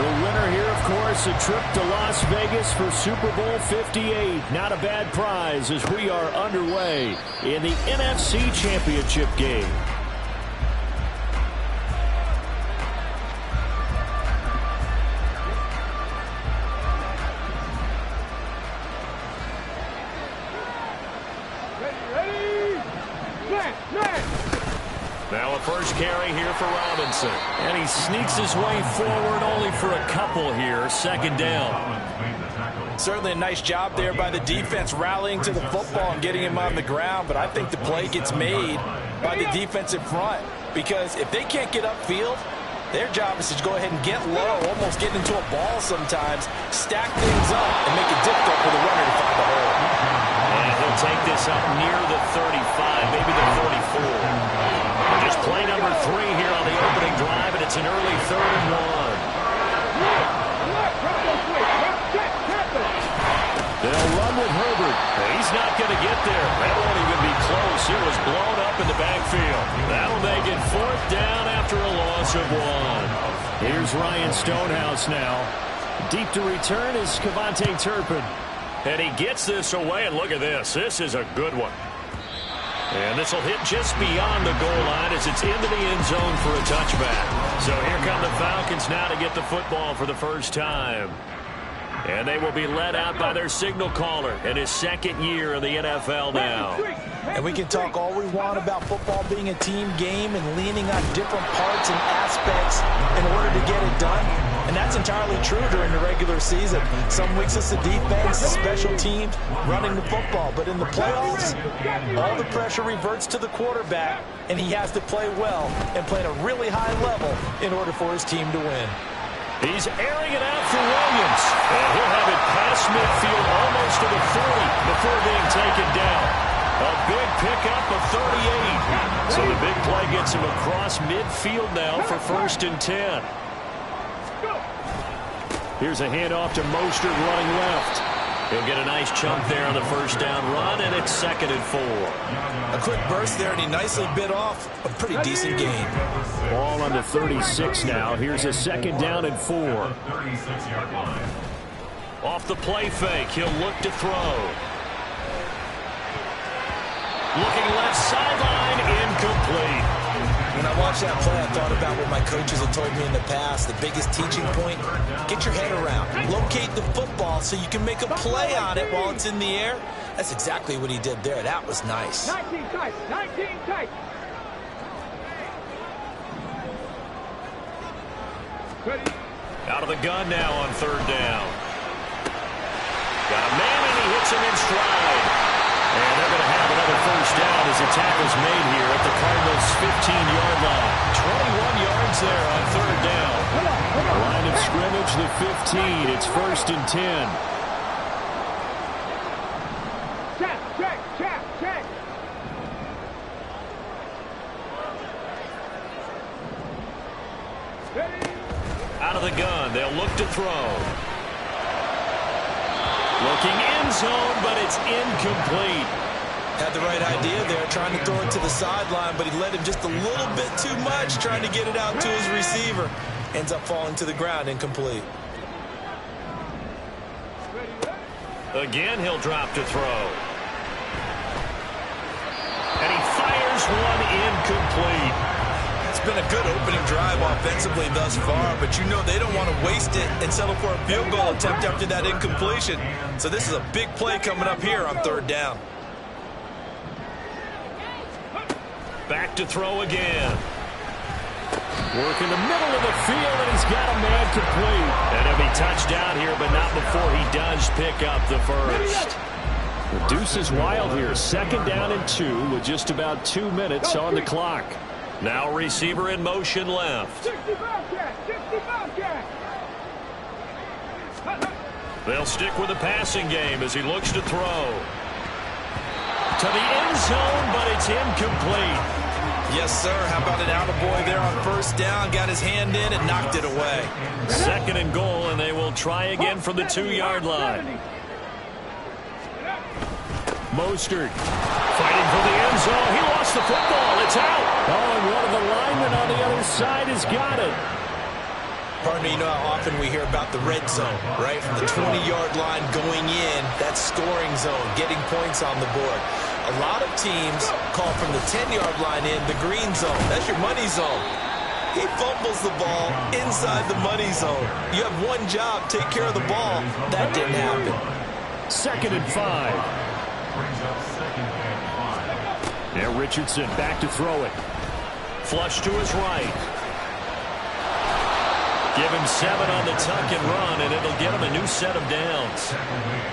The winner here, of course, a trip to Las Vegas for Super Bowl 58. Not a bad prize as we are underway in the NFC Championship game. Now a first carry here for Robinson. And he sneaks his way forward only for a couple here. Second down. Certainly a nice job there by the defense rallying to the football and getting him on the ground. But I think the play gets made by the defensive front. Because if they can't get upfield, their job is to go ahead and get low, almost get into a ball sometimes, stack things up, and make it difficult for the runner to find the hole. And he'll take this up near the 35, maybe the 34. Just play number 3 here on the opening drive, and it's an early 3rd and 1. They'll run with Herbert. He's not going to get there. That won't even be close. It was blown up in the backfield. That'll make it 4th down after a loss of 1. Here's Ryan Stonehouse now. Deep to return is Kevontae Turpin. And he gets this away, and look at this. This is a good one. And this will hit just beyond the goal line as it's into the end zone for a touchback. So here come the Falcons now to get the football for the first time. And they will be led out by their signal caller in his 2nd year in the NFL now. And we can talk all we want about football being a team game and leaning on different parts and aspects in order to get it done. And that's entirely true during the regular season. Some weeks it's the defense, special teams, running the football. But in the playoffs, all the pressure reverts to the quarterback, and he has to play well and play at a really high level in order for his team to win. He's airing it out for Williams. And he'll have it past midfield almost to the 40 before being taken down. A big pickup of 38. So the big play gets him across midfield now for 1st and 10. Here's a handoff to Mostert running left. He'll get a nice chunk there on the 1st down run, and it's 2nd and 4. A quick burst there, and he nicely bit off a pretty decent gain. Ball on the 36 now. Here's a 2nd down and 4. Off the play fake, he'll look to throw. Looking left sideline, incomplete. When I watched that play, I thought about what my coaches have told me in the past. The biggest teaching point, get your head around. Locate the football so you can make a play on it while it's in the air. That's exactly what he did there. That was nice. 19 tight, 19 tight. Out of the gun now on 3rd down. Got a man, and he hits him in stride. And they're going to have another 1st down as the tackle's made here at the Cardinals' 15-yard line. 21 yards there on 3rd down. Line of scrimmage, the 15. It's 1st and 10. Check. Out of the gun, they'll look to throw. Looking end zone, but it's incomplete. Had the right idea there, trying to throw it to the sideline, but he led him just a little bit too much, trying to get it out to his receiver. Ends up falling to the ground, incomplete. Again, he'll drop to throw. And he fires one incomplete. It's been a good opening drive offensively thus far, but you know they don't want to waste it and settle for a field goal attempt after that incompletion. So this is a big play coming up here on 3rd down. Back to throw again. Work in the middle of the field, and he's got a man complete. And he'll be touched down here, but not before he does pick up the 1st. The deuce is wild here. 2nd down and 2 with just about 2 minutes on the clock. Now receiver in motion left. They'll stick with the passing game as he looks to throw. To the end zone, but it's incomplete. Yes, sir. How about an attaboy there on 1st down? Got his hand in and knocked it away. 2nd and goal, and they will try again from the 2-yard line. Mostert fighting for the end zone. He lost the football. It's out. Oh, and one of the linemen on the other side has got it. Pardon me, you know how often we hear about the red zone, right? From the 20-yard line going in, that scoring zone, getting points on the board. A lot of teams call from the 10-yard line in the green zone. That's your money zone. He fumbles the ball inside the money zone. You have one job, take care of the ball. That didn't happen. 2nd and 5. Now Richardson back to throw it. Flush to his right. Give him 7 on the tuck and run, and it'll get him a new set of downs.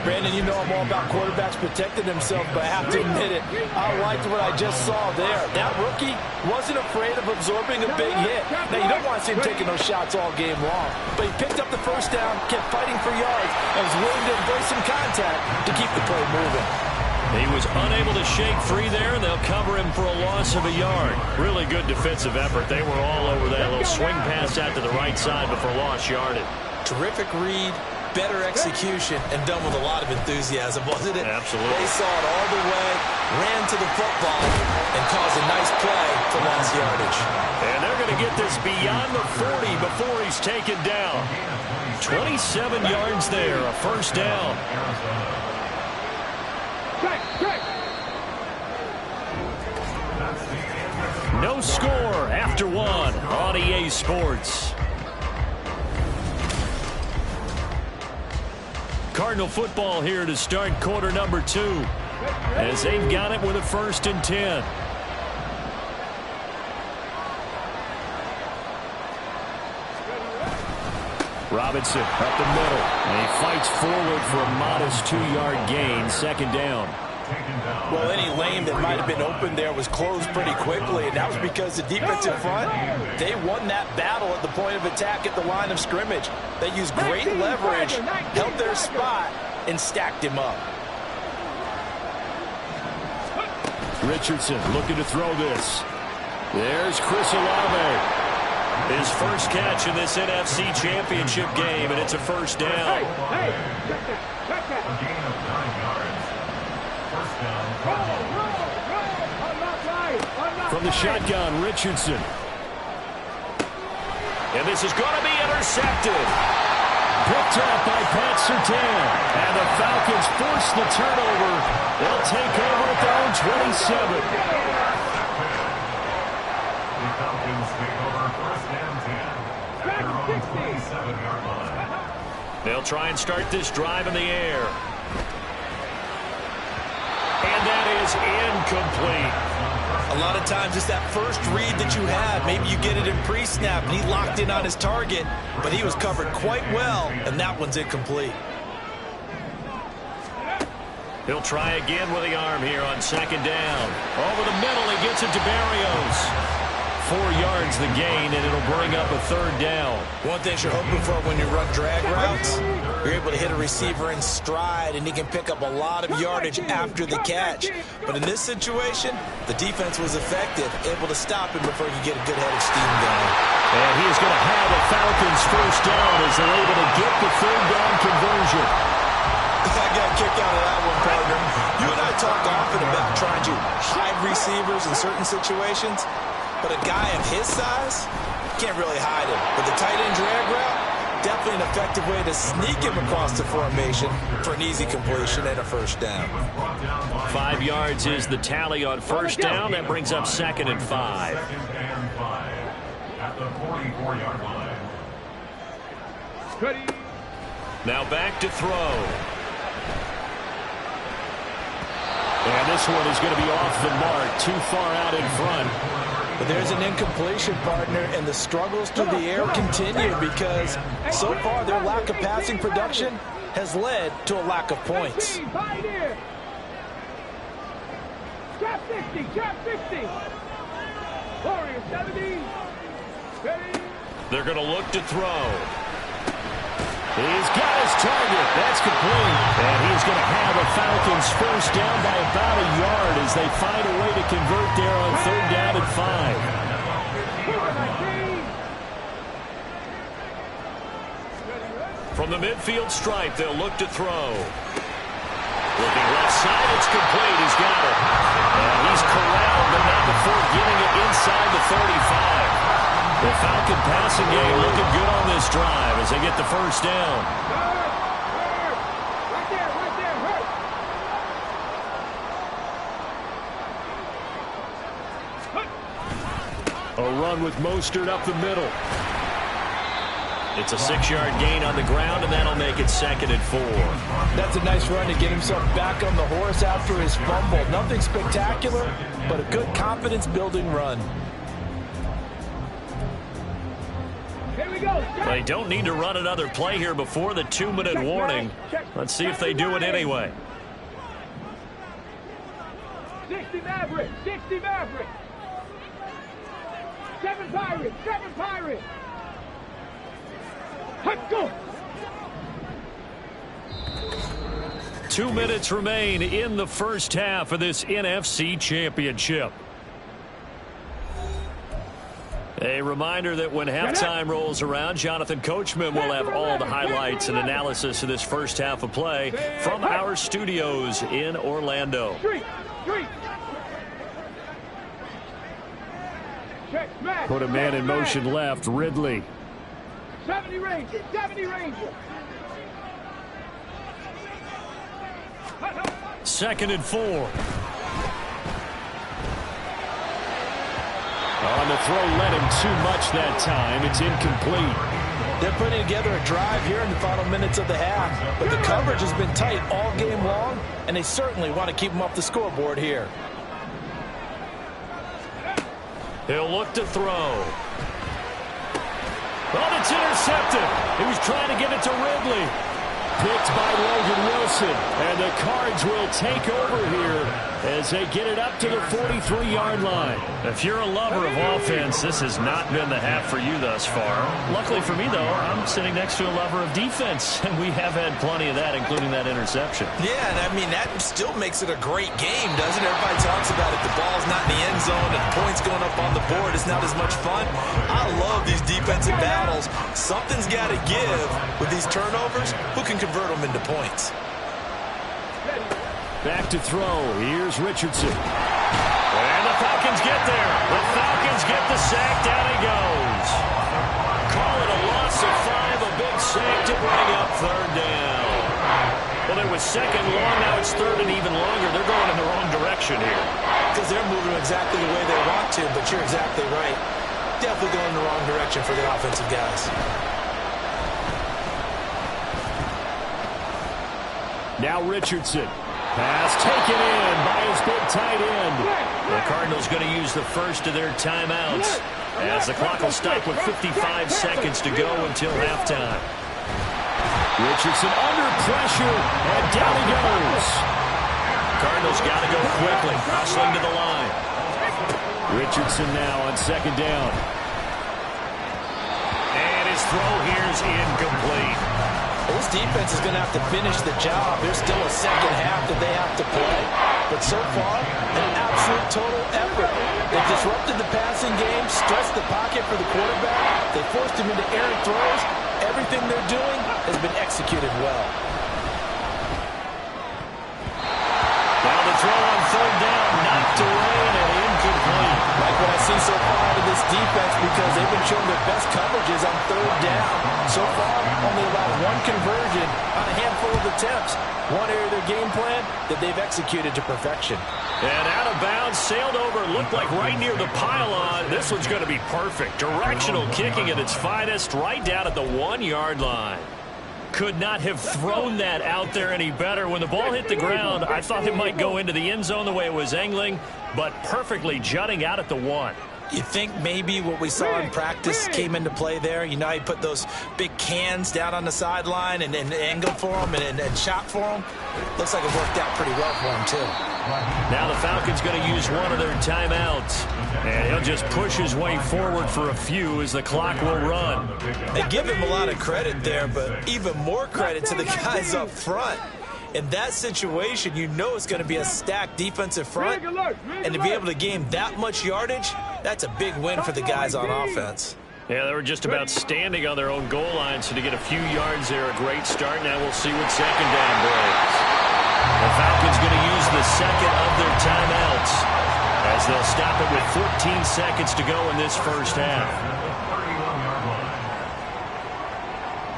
Brandon, you know I'm all about quarterbacks protecting themselves, but I have to admit it. I liked what I just saw there. That rookie wasn't afraid of absorbing a big hit. Now, you don't want to see him taking those shots all game long, but he picked up the first down, kept fighting for yards, and was willing to embrace some contact to keep the play moving. He was unable to shake free there, and they'll cover him for a loss of a yard. Really good defensive effort. They were all over that little swing pass out to the right side before lost yardage. Terrific read, better execution, and done with a lot of enthusiasm, wasn't it? Absolutely. They saw it all the way, ran to the football, and caused a nice play for lost yardage. And they're going to get this beyond the 40 before he's taken down. 27 yards there, a first down. No score after 1 on EA Sports. Cardinal football here to start quarter number 2, as they've got it with a 1st and 10. Robinson up the middle, and he fights forward for a modest 2-yard gain, 2nd down. Well, any lane that might have been open there was closed pretty quickly, and that was because the defensive front, they won that battle at the point of attack at the line of scrimmage. They used great leverage, held their spot, and stacked him up. Richardson looking to throw this. There's Chris Olave. His first catch in this NFC Championship game, and it's a first down. From the shotgun, Richardson. And this is going to be intercepted. Picked up by Pat Surtain. And the Falcons force the turnover. They'll take over at their own 27. They'll try and start this drive in the air. And that is incomplete. A lot of times it's that first read that you have. Maybe you get it in pre-snap, and he locked in on his target, but he was covered quite well, and that one's incomplete. He'll try again with the arm here on 2nd down. Over the middle, he gets it to Berrios. 4 yards the gain, and it'll bring up a 3rd down. One thing you're hoping for when you run drag routes, you're able to hit a receiver in stride, and he can pick up a lot of yardage after the catch. But in this situation, the defense was effective, able to stop him before he could get a good head of steam going. And he is going to have the Falcons first down as they're able to get the 3rd down conversion. I got a kick out of that one, partner. You and I talk often about trying to hide receivers in certain situations. But a guy of his size, can't really hide him. But the tight end drag route, definitely an effective way to sneak him across the formation for an easy completion and a first down. 5 yards is the tally on first down. That brings up 2nd and 5. At the 44-yard line. Now back to throw. And this one is going to be off the mark, too far out in front. But there's an incompletion, partner, and the struggles through the air continue because so far their lack of passing production has led to a lack of points. Trap 60, trap 60. Warrior 70. They're going to look to throw. He's got his target. That's complete. And he's going to have a Falcons first down by about a yard as they find a way to convert there on 3rd down and 5. From the midfield stripe, they'll look to throw. Looking left side, it's complete. He's got it. And he's corralled, but not before getting it inside the 35. The Falcon passing game looking good on this drive as they get the first down. Right there, hurt. A run with Mostert up the middle. It's a 6-yard gain on the ground, and that'll make it 2nd and 4. That's a nice run to get himself back on the horse after his fumble. Nothing spectacular, but a good confidence-building run. Here we go. They don't need to run another play here before the 2-minute warning. Let's see if they do it anyway. 60 Maverick. 7 Pirates. Let's go. 2 minutes remain in the first half of this NFC Championship. A reminder that when halftime rolls around, Jonathan Coachman will have all the highlights and analysis of this first half of play from our studios in Orlando. Put a man in motion left, Ridley. 70 Ranger. 2nd and 4. On the throw, led him too much that time. It's incomplete. They're putting together a drive here in the final minutes of the half, but the coverage has been tight all game long, and they certainly want to keep them off the scoreboard here. He'll look to throw. Oh, it's intercepted. He was trying to get it to Ridley. Picked by Logan Wilson. And the Cards will take over here as they get it up to the 43-yard line. If you're a lover of offense, this has not been the half for you thus far. Luckily for me, though, I'm sitting next to a lover of defense, and we have had plenty of that, including that interception. Yeah, and I mean, that still makes it a great game, doesn't it? Everybody talks about it. The ball's not in the end zone and points going up on the board. It's not as much fun. I love these defensive battles. Something's got to give with these turnovers. Who can convert them into points? Back to throw. Here's Richardson. And the Falcons get there. The Falcons get the sack. Down he goes. Call it a loss of 5. A big sack to bring up 3rd down. Well, it was 2nd long. Now it's 3rd and even longer. They're going in the wrong direction here. Because they're moving exactly the way they want to, but you're exactly right. Definitely going in the wrong direction for the offensive guys. Now Richardson. Pass taken in by his big tight end. The Cardinals going to use the first of their timeouts as the clock will stop with 55 seconds to go until halftime. Richardson under pressure, and down he goes. Cardinals got to go quickly, hustling to the line. Richardson now on 2nd down. And his throw here's incomplete. This defense is going to have to finish the job. There's still a second half that they have to play. But so far, an absolute total effort. They've disrupted the passing game, stretched the pocket for the quarterback. They forced him into errant throws. Everything they're doing has been executed well. Now the throw on 3rd down, knocked away and incomplete. Like what I see so far out of this defense, because they've been showing their best coverages on 3rd down. So far, only allowed 1 conversion on a handful of attempts. One area of their game plan that they've executed to perfection. And out of bounds, sailed over, looked like right near the pylon. This one's going to be perfect. Directional kicking at its finest, right down at the 1-yard line. Could not have thrown that out there any better. When the ball hit the ground, I thought it might go into the end zone the way it was angling, but perfectly jutting out at the 1. You think maybe what we saw in practice came into play there? You know, he put those big cans down on the sideline and angled for them and shot for them. Looks like it worked out pretty well for him, too. Now the Falcons going to use one of their timeouts. And he'll just push his way forward for a few as the clock will run. They give him a lot of credit there, but even more credit to the guys up front. In that situation, you know it's going to be a stacked defensive front. And to be able to gain that much yardage, that's a big win for the guys on offense. Yeah, they were just about standing on their own goal line, so to get a few yards there, a great start. Now we'll see what 2nd down brings. The Falcons going to use the 2nd of their timeouts. as they'll stop it with 14 seconds to go in this first half.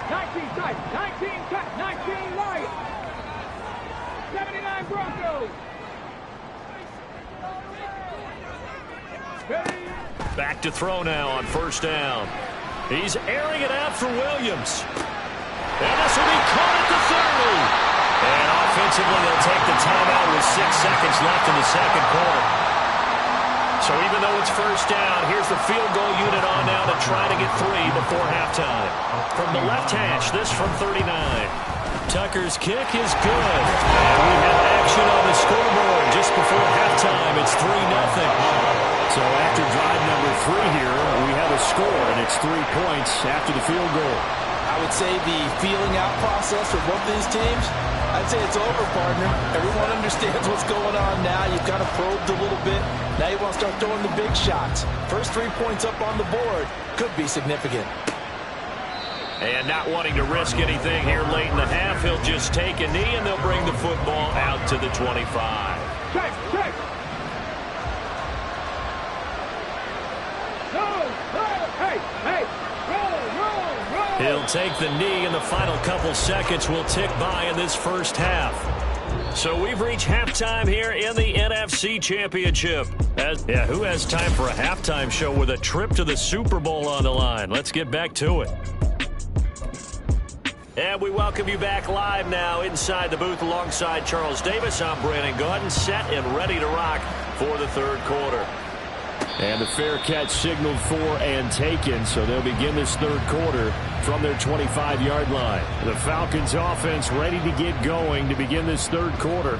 19 tight, 19 cut, 19 light. 79 Broncos. Back to throw now on first down. He's airing it out for Williams. And this will be caught at the 30. And offensively, they'll take the timeout with 6 seconds left in the second quarter. So even though it's first down, here's the field goal unit on now to try to get 3 before halftime. From the left hash, this from 39. Tucker's kick is good. And we have action on the scoreboard just before halftime. It's 3-0. So after drive number 3 here, we have a score, and it's 3 points after the field goal. I would say the feeling out process for both of these teams, I'd say it's over, partner. Everyone understands what's going on now. You've kind of probed a little bit. Now you want to start throwing the big shots. First 3 points up on the board could be significant. And not wanting to risk anything here late in the half, he'll just take a knee, and they'll bring the football out to the 25. Check, check. He'll take the knee, and the final couple seconds will tick by in this first half. So we've reached halftime here in the NFC Championship. Who has time for a halftime show with a trip to the Super Bowl on the line? Let's get back to it. And we welcome you back live now inside the booth alongside Charles Davis. I'm Brandon Gaudin, set and ready to rock for the third quarter. And the fair catch signaled for and taken, so they'll begin this third quarter from their 25-yard line. The Falcons offense ready to get going to begin this third quarter.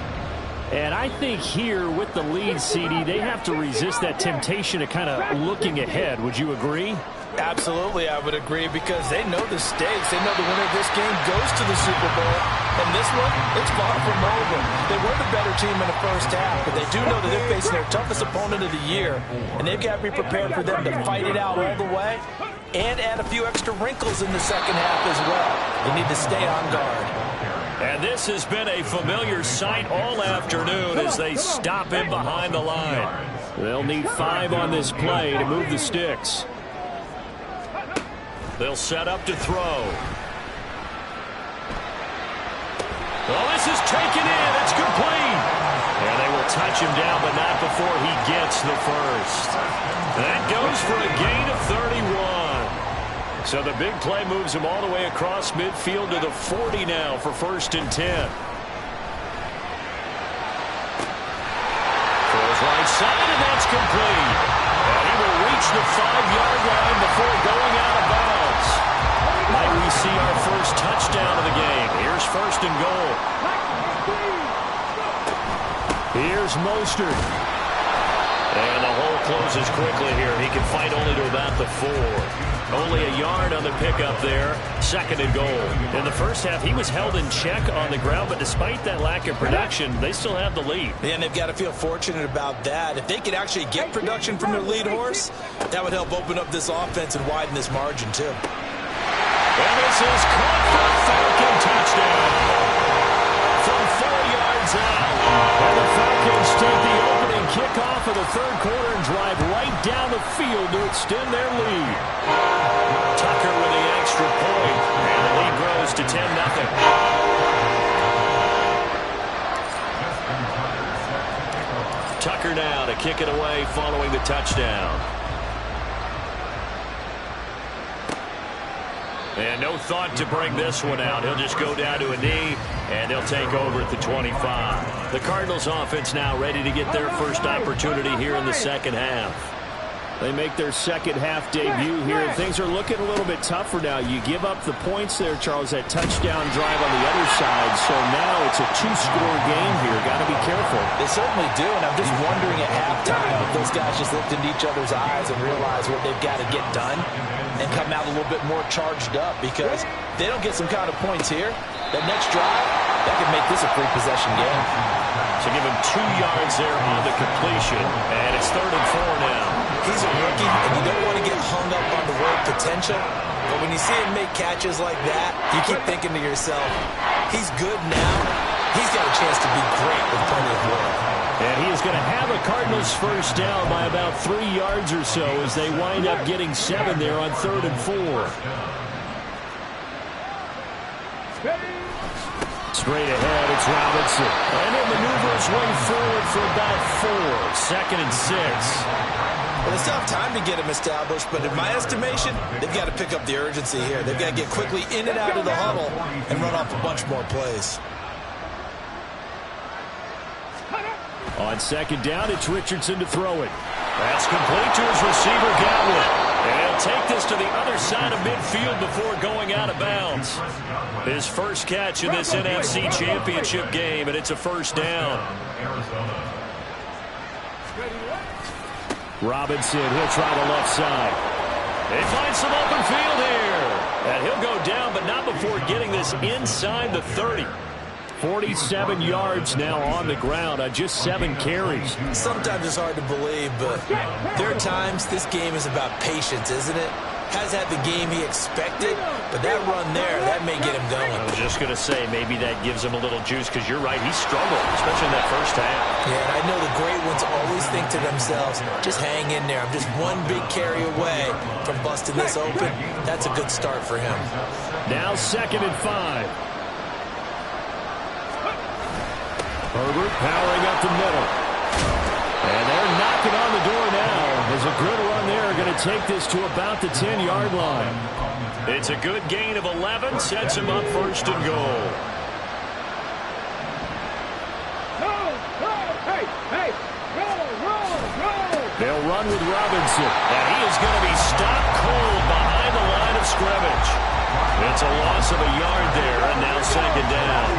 And I think here with the lead, CD, they have to resist that temptation of kind of looking ahead. Would you agree? Absolutely, I would agree, because they know the stakes. They know the winner of this game goes to the Super Bowl. And this one, it's far from over. They were the better team in the first half, but they do know that they're facing their toughest opponent of the year. And they've got to be prepared for them to fight it out all the way and add a few extra wrinkles in the second half as well. They need to stay on guard. And this has been a familiar sight all afternoon as they stop him behind the line. They'll need 5 on this play to move the sticks. They'll set up to throw. Oh, this is taken in. It's complete. And they will touch him down, but not before he gets the first. That goes for a gain of 31. So the big play moves him all the way across midfield to the 40 now for 1st and 10. Throws right side, and that's complete. And he will reach the 5-yard line before going out of bounds. Might we see our first touchdown of the game? Here's 1st and goal. Here's Mostert. And the hole closes quickly here. He can fight only to about the 4. Only a yard on the pickup there. 2nd and goal. In the first half, he was held in check on the ground, but despite that lack of production, they still have the lead. And they've got to feel fortunate about that. If they could actually get production from their lead horse, that would help open up this offense and widen this margin too. And this is caught for a Falcon touchdown from 4 yards out. And the Falcons take the opening kickoff of the third quarter and drive right down the field to extend their lead. Tucker with the extra point, and the lead grows to 10-0. Tucker now to kick it away following the touchdown. And no thought to bring this one out. He'll just go down to a knee, and they'll take over at the 25. The Cardinals offense now ready to get their first opportunity here in the second half. They make their second half debut here. Things are looking a little bit tougher now. You give up the points there, Charles, that touchdown drive on the other side. So now it's a 2-score game here. Got to be careful. They certainly do, and I'm just wondering at halftime if those guys just looked into each other's eyes and realized what they've got to get done and come out a little bit more charged up, because if they don't get some kind of points here, that next drive, that could make this a free possession game. So give him 2 yards there on the completion, and it's 3rd and 4 now. He's a rookie, and you don't want to get hung up on the word potential, but when you see him make catches like that, you keep thinking to yourself, he's good now. He's got a chance to be great with plenty of work. And he is going to have a Cardinals first down by about 3 yards or so as they wind up getting 7 there on 3rd and 4. Straight ahead, it's Robinson. And he'll maneuver his way forward for about 4. 2nd and 6. Well, they still have time to get him established, but in my estimation, they've got to pick up the urgency here. They've got to get quickly in and out of the huddle and run off a bunch more plays. On 2nd down, it's Richardson to throw it. That's complete to his receiver, Gatlin. And he'll take this to the other side of midfield before going out of bounds. His first catch in this NFC Championship game, and it's a first down. Robinson, he'll try the left side. They find some open field here. And he'll go down, but not before getting this inside the 30. 47 yards now on the ground on just 7 carries. Sometimes it's hard to believe, but there are times this game is about patience, isn't it? Has had the game he expected, but that run there, that may get him going. I was just going to say, maybe that gives him a little juice, because you're right, he struggled, especially in that first half. Yeah, and I know the great ones always think to themselves, just hang in there. I'm just one big carry away from busting this open. That's a good start for him. Now 2nd and 5. Herbert powering up the middle. And they're knocking on the door now. There's a good run there. Going to take this to about the 10-yard line. It's a good gain of 11. Sets him up 1st and goal. They'll run with Robinson. And he is going to be stopped cold behind the line of scrimmage. It's a loss of a yard there. And now 2nd down.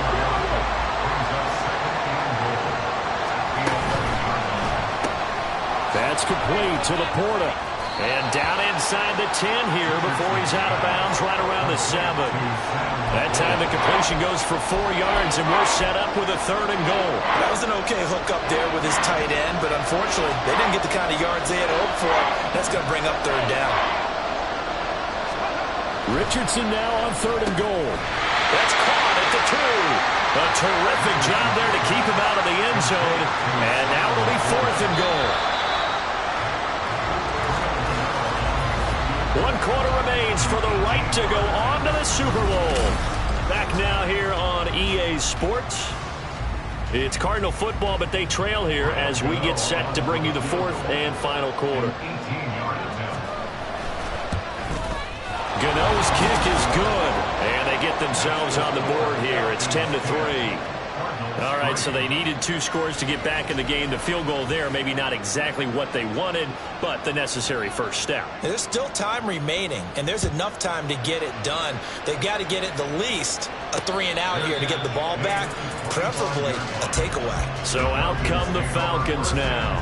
That's complete to Laporta. And down inside the 10 here before he's out of bounds right around the 7. That time the completion goes for 4 yards, and we're set up with a 3rd and goal. That was an okay hook up there with his tight end, but unfortunately they didn't get the kind of yards they had hoped for. That's going to bring up 3rd down. Richardson now on 3rd and goal. That's caught at the 2. A terrific job there to keep him out of the end zone. And now it'll be 4th and goal. 1 quarter remains for the right to go on to the Super Bowl. Back now here on EA Sports. It's Cardinal football, but they trail here as we get set to bring you the 4th and final quarter. Gano's kick is good, and they get themselves on the board here. It's 10-3. All right, so they needed 2 scores to get back in the game. The field goal there, maybe not exactly what they wanted, but the necessary first step. There's still time remaining, and there's enough time to get it done. They've got to get at the least a 3-and-out here to get the ball back, preferably a takeaway. So out come the Falcons now.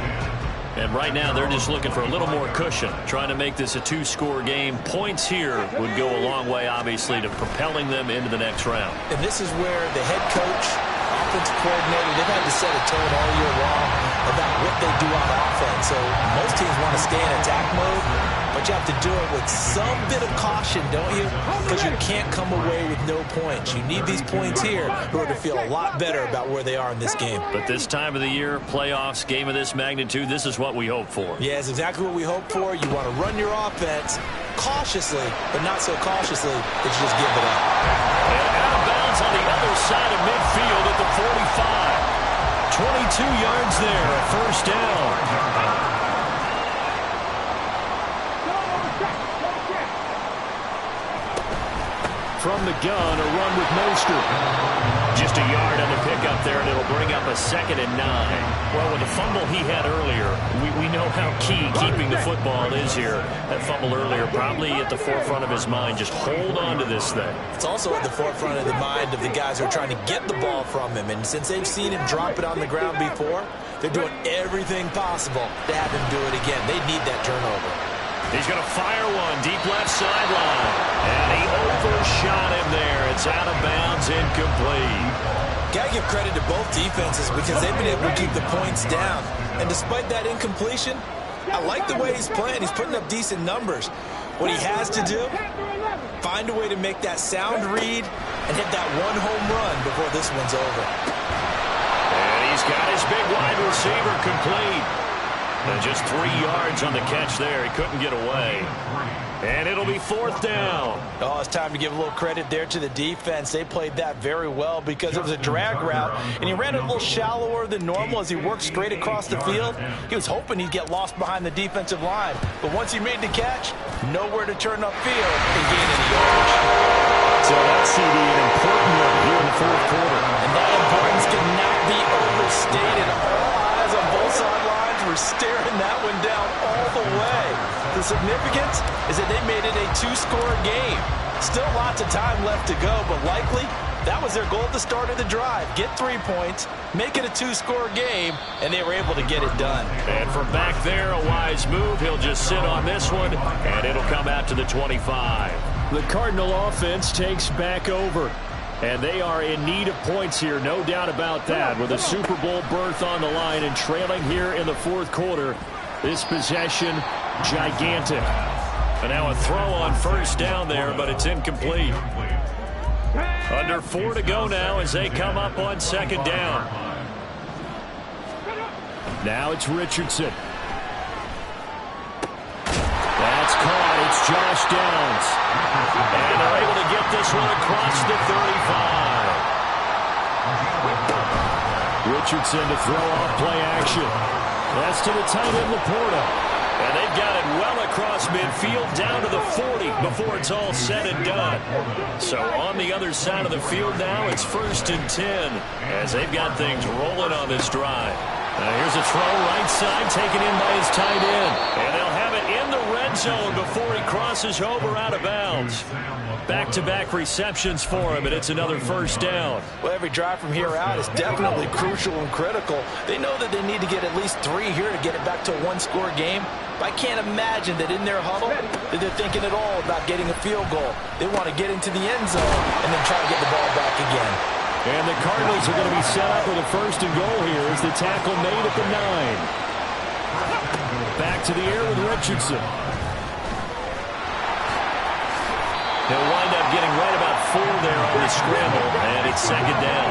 And right now, they're just looking for a little more cushion, trying to make this a 2-score game. Points here would go a long way, obviously, to propelling them into the next round. And this is where the head coach, offensive coordinator, they've had to set a tone all year long about what they do on offense. So most teams want to stay in attack mode, but you have to do it with some bit of caution, don't you? Because you can't come away with no points. You need these points here in order to feel a lot better about where they are in this game. But this time of the year, playoffs, game of this magnitude, this is what we hope for. Yeah, it's exactly what we hope for. You want to run your offense cautiously, but not so cautiously that you just give it up. And out of bounds on the other side of midfield at the 45. 22 yards there, a first down. From the gun, a run with Mostert. Just a yard on the pickup there, and it'll bring up a 2nd and 9. Well, with the fumble he had earlier, we know how key keeping the football is here. That fumble earlier probably at the forefront of his mind. Just hold on to this thing. It's also at the forefront of the mind of the guys who are trying to get the ball from him. And since they've seen him drop it on the ground before, they're doing everything possible to have him do it again. They need that turnover. He's going to fire one deep left sideline. And he overshot him there. It's out of bounds, incomplete. Got to give credit to both defenses because they've been able to keep the points down. And despite that incompletion, I like the way he's playing. He's putting up decent numbers. What he has to do, find a way to make that sound read and hit that 1 home run before this one's over. And he's He's got his big wide receiver complete. And just 3 yards on the catch there. He couldn't get away. And it'll be 4th down. Oh, it's time to give a little credit there to the defense. They played that very well because it was a drag route, and he ran it a little shallower than normal as he worked straight across the field. He was hoping he'd get lost behind the defensive line, but once he made the catch, nowhere to turn upfield and gain any yardage. So that's an important one here in the 4th quarter. And that importance cannot be overstated. All eyes on both sidelines were staring that one down all the way. The significance is that they made it a 2-score game. Still lots of time left to go, but likely that was their goal at the start of the drive. Get 3 points, make it a 2-score game, and they were able to get it done. And from back there, a wise move. He'll just sit on this one, and it'll come out to the 25. The Cardinal offense takes back over. And they are in need of points here, no doubt about that. With a Super Bowl berth on the line and trailing here in the 4th quarter, this possession, gigantic. And now a throw on 1st down there, but it's incomplete. Under 4 to go now as they come up on 2nd down. Now it's Richardson. That's caught. It's Josh Downs. And they're able to get this one across the 35. Richardson to throw off play action. That's to the tight end, Laporta. And they've got it well across midfield down to the 40 before it's all said and done. So on the other side of the field now, it's 1st and 10 as they've got things rolling on this drive. Here's a throw right side taken in by his tight end. And they'll have it in the red zone before he crosses over out of bounds. Back-to-back receptions for him, and it's another 1st down. Well, every drive from here out is definitely crucial and critical. They know that they need to get at least 3 here to get it back to a 1-score game. But I can't imagine that in their huddle that they're thinking at all about getting a field goal. They want to get into the end zone and then try to get the ball back again. And the Cardinals are going to be set up with a 1st and goal here as the tackle made at the 9. Back to the air with Richardson. He'll wind up getting right about 4 there on the scramble, and it's 2nd down.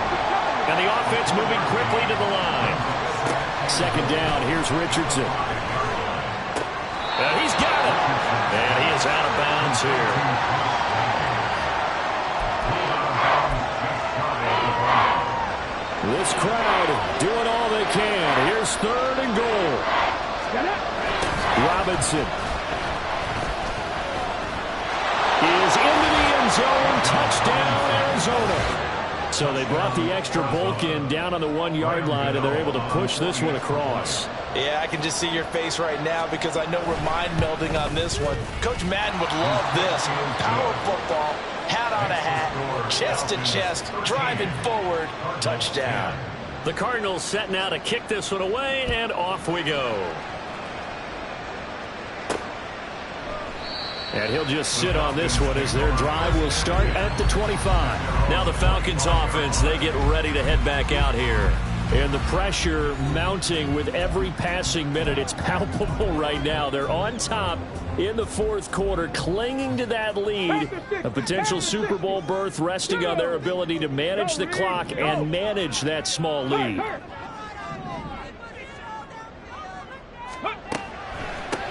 And the offense moving quickly to the line. 2nd down, here's Richardson. And he's got it. And he is out of bounds here. This crowd doing all they can. Here's 3rd and goal. Robinson is into the end zone. Touchdown, Arizona. So they brought the extra bulk in down on the 1-yard line, and they're able to push this one across. Yeah, I can just see your face right now because I know we're mind melding on this one. Coach Madden would love this. Power football, hat on a hat, chest to chest, driving forward, touchdown. The Cardinals setting out to kick this one away, and off we go. And he'll just sit on this one as their drive will start at the 25. Now the Falcons offense, they get ready to head back out here. And the pressure mounting with every passing minute. It's palpable right now. They're on top in the 4th quarter, clinging to that lead. A potential Super Bowl berth resting on their ability to manage the clock and manage that small lead.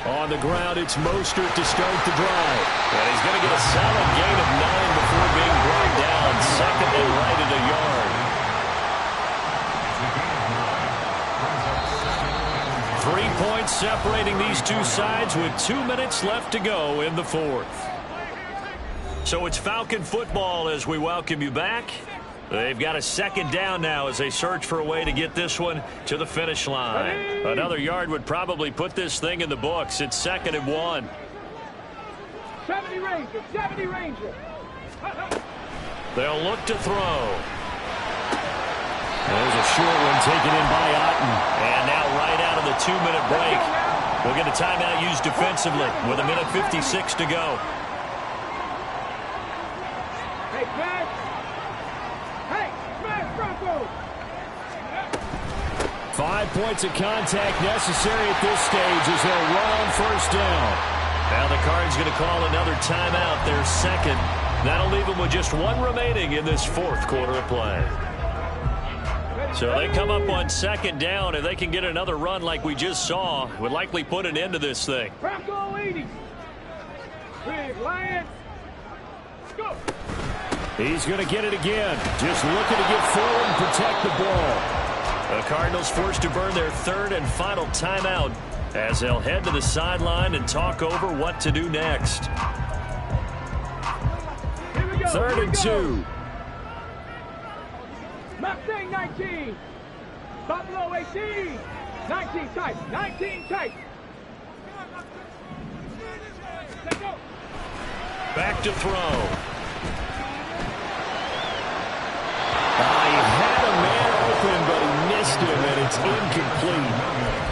On the ground, it's Mostert to start the drive. And he's going to get a solid gain of 9 before being brought down. 2nd and right at a yard. 3 points separating these two sides with 2 minutes left to go in the 4th. So it's Falcon football as we welcome you back. They've got a 2nd down now as they search for a way to get this one to the finish line. Another yard would probably put this thing in the books. It's 2nd and 1. 70 Rangers, 70 Rangers. They'll look to throw. There's a short one taken in by Otten. And now right out of the 2-minute break, we'll get a timeout used defensively with 1:56 to go. Hey, Brad. Hey, Brad Bronco. 5 points of contact necessary at this stage as they'll run on 1st down. Now the Cards going to call another timeout, their 2nd. That'll leave them with just 1 remaining in this 4th quarter of play. So they come up on second down. If they can get another run like we just saw, it would likely put an end to this thing. Bronco 80. Big Lions. Go. He's going to get it again. Just looking to get forward and protect the ball. The Cardinals forced to burn their third and final timeout as they'll head to the sideline and talk over what to do next. Here we go. Third and 2. Mustang 19. Buffalo 18. 19 tight. 19 tight. Back to throw. He had a man open, but he missed him, and it's incomplete.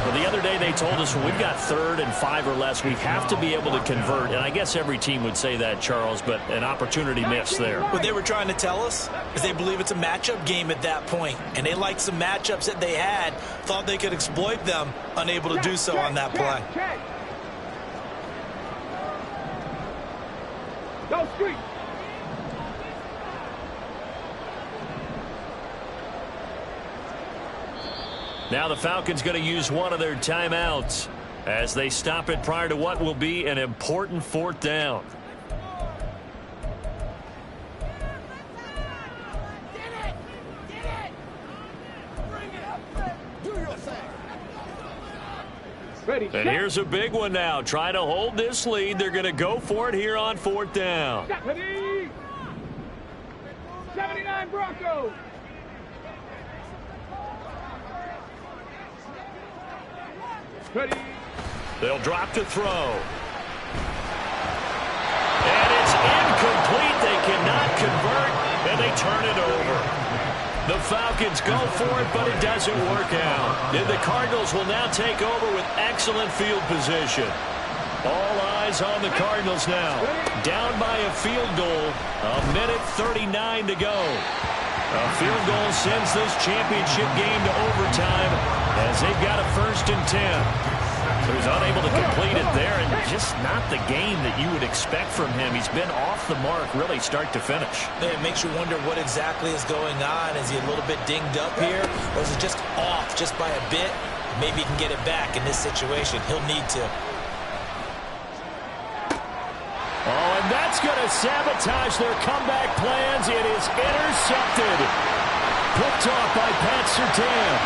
Well, the other day they told us when we've got 3rd and 5 or less, we have to be able to convert. And I guess every team would say that, Charles, but an opportunity missed there. What they were trying to tell us is they believe it's a matchup game at that point, and they liked some matchups that they had, thought they could exploit them, unable to do so on that play. Go street. Now the Falcons going to use one of their timeouts as they stop it prior to what will be an important 4th down. Ready, And here's a big one now. Trying to hold this lead. They're going to go for it here on 4th down. 79 Broncos. Ready. They'll drop to throw. And it's incomplete. They cannot convert, and they turn it over. The Falcons go for it, but it doesn't work out. And the Cardinals will now take over with excellent field position. All eyes on the Cardinals now. Down by a field goal. 1:39 to go. A field goal sends this championship game to overtime as they've got a 1st and 10. So he's unable to complete it there, and just not the game that you would expect from him. He's been off the mark really start to finish. It makes you wonder what exactly is going on. Is he a little bit dinged up here, or is it just off just by a bit? Maybe he can get it back in this situation. He'll need to. Oh, and that's going to sabotage their comeback plans. It is intercepted. Picked off by Pat Surtain.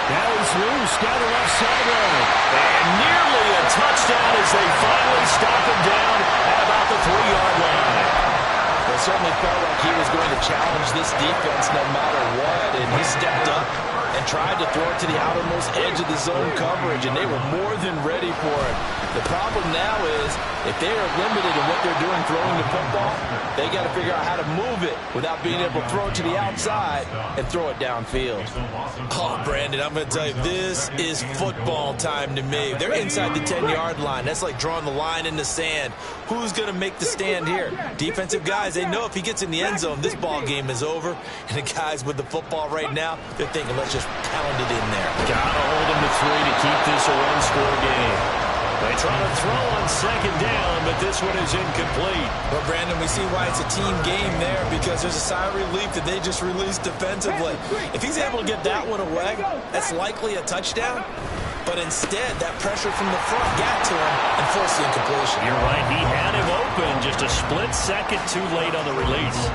Now he's loose down the left sideline. And nearly a touchdown as they finally stop him down at about the 3-yard line. It certainly felt like he was going to challenge this defense no matter what, and he stepped up and tried to throw it to the outermost edge of the zone coverage, and they were more than ready for it. The problem now is if they are limited in what they're doing throwing the football, they got to figure out how to move it without being able to throw it to the outside and throw it downfield. Oh, Brandon, I'm going to tell you, this is football time to me. They're inside the 10-yard line. That's like drawing the line in the sand. Who's going to make the stand here? Defensive guys, they know if he gets in the end zone, this ball game is over. And the guys with the football right now, they're thinking, let's just pound it in there. Got to hold him to 3 to keep this a one-score game. They try to throw on second down, but this one is incomplete. Well, Brandon, we see why it's a team game there, because there's a sigh of relief that they just released defensively. If he's able to get that one away, that's likely a touchdown. But instead, that pressure from the front got to him and forced the incompletion. You're right. He had him open, just a split second too late on the release.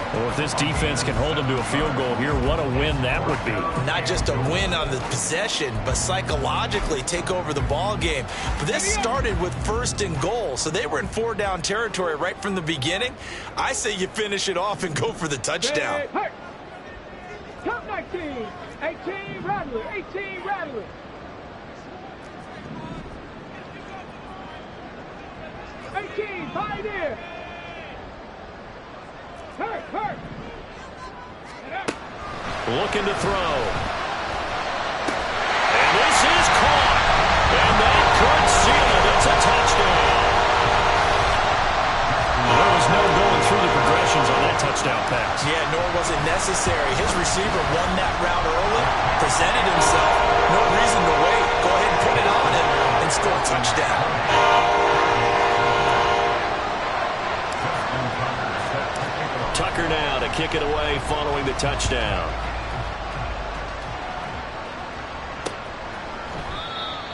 Well, if this defense can hold him to a field goal here, what a win that would be. Not just a win on the possession, but psychologically take over the ball game. But this started with 1st and goal, so they were in 4-down territory right from the beginning. I say you finish it off and go for the touchdown. Top 19, 18 Rattler, 18 Rattler. 18, Pioneer. Hurt. Looking to throw. And this is caught. And that could seal it. It's a touchdown. There was no going through the progressions on that touchdown pass. Yeah, nor was it necessary. His receiver won that route early, presented himself. No reason to wait. Go ahead and put it on him and score a touchdown. Tucker now to kick it away following the touchdown.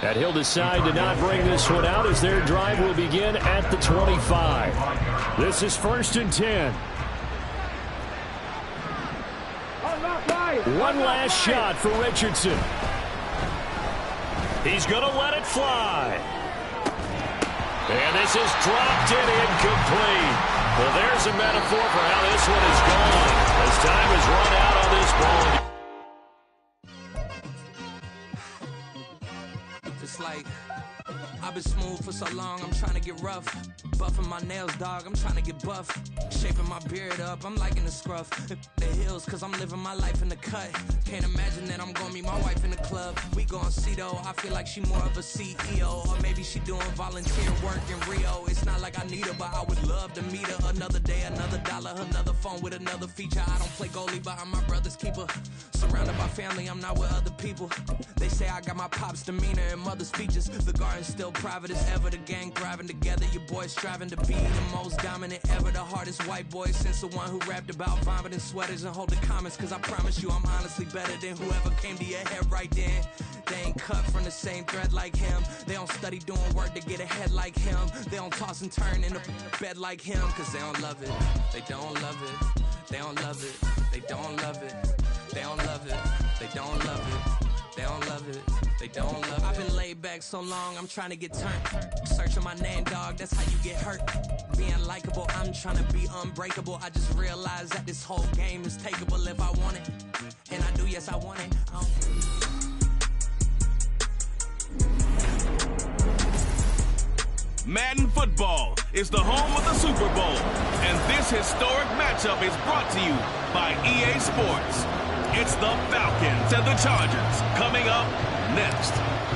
And he'll decide to not bring this one out as their drive will begin at the 25. This is 1st and 10. One last shot for Richardson. He's going to let it fly. And this is dropped and incomplete. Well, there's a metaphor for how this one is gone as time has run out on this ball. It's like I've been smooth for so long, I'm trying to get rough. Buffing my nails, dog, I'm trying to get buff. Shaping my beard up, I'm liking the scruff. The hills, cause I'm living my life in the cut. Can't imagine that I'm gonna meet my wife in the club. We gon' see though, I feel like she more of a CEO. Or maybe she doing volunteer work in Rio. It's not like I need her, but I would love to meet her. Another day, another dollar, another phone with another feature. I don't play goalie, but I'm my brother's keeper. Surrounded by family, I'm not with other people. They say I got my pop's demeanor and mother's features. The garden's still private as ever, the gang thriving together. Your boys striving to be the most dominant ever. The hardest white boy since the one who rapped about vomiting sweaters and holding comments. Cause I promise you I'm honestly better than whoever came to your head right then. They ain't cut from the same thread like him. They don't study doing work to get ahead like him. They don't toss and turn in the bed like him. Cause they don't love it, they don't love it. They don't love it, they don't love it. They don't love it, they don't love it. They don't love it, they don't love it. I've been laid back so long, I'm trying to get turned. Searching my name, dog, that's how you get hurt. Being likable, I'm trying to be unbreakable. I just realized that this whole game is takeable if I want it. And I do, yes, I want it. Madden Football is the home of the Super Bowl, and this historic matchup is brought to you by EA Sports. It's the Falcons and the Chargers coming up next.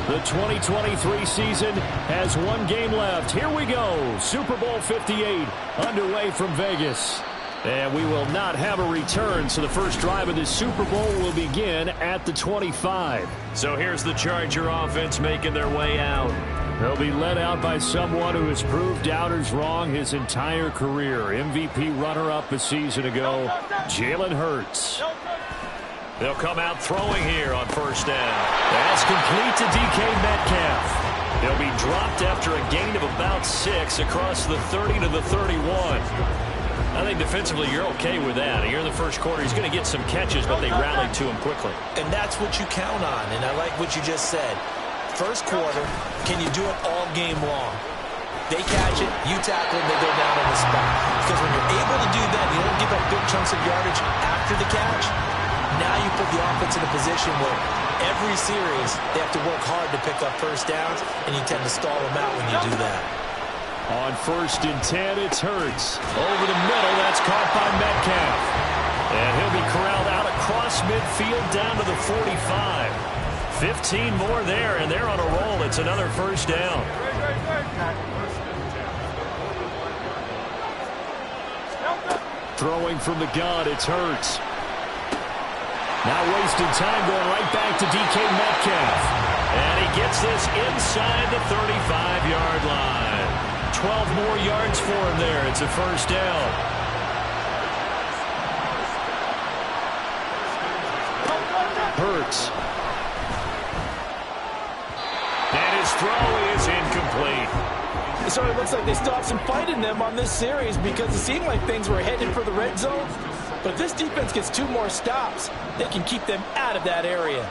The 2023 season has one game left. Here we go. Super Bowl 58 underway from Vegas. And we will not have a return, so the first drive of this Super Bowl will begin at the 25. So here's the Charger offense making their way out. They'll be led out by someone who has proved doubters wrong his entire career. MVP runner-up a season ago, Jalen Hurts. They'll come out throwing here on 1st down. That's complete to DK Metcalf. He'll be dropped after a gain of about 6 across the 30 to the 31. I think defensively you're okay with that. Here in the first quarter, he's going to get some catches, but they rallied to him quickly. And that's what you count on, and I like what you just said. First quarter, can you do it all game long? They catch it, you tackle, and they go down on the spot. Because when you're able to do that, you don't give up big chunks of yardage after the catch. Now you put the offense in a position where every series they have to work hard to pick up first downs, and you tend to stall them out when you do that. On 1st and 10, it's Hurts. Over the middle, that's caught by Metcalf. And he'll be corralled out across midfield down to the 45. 15 more there, and they're on a roll. It's another 1st down. Throwing from the gun, it's Hurts. Now wasting time, going right back to DK Metcalf. And he gets this inside the 35-yard line. 12 more yards for him there. It's a 1st down. Hurts. And his throw is incomplete. So it looks like they still have some fight in them on this series because it seemed like things were headed for the red zone. But if this defense gets 2 more stops, they can keep them out of that area.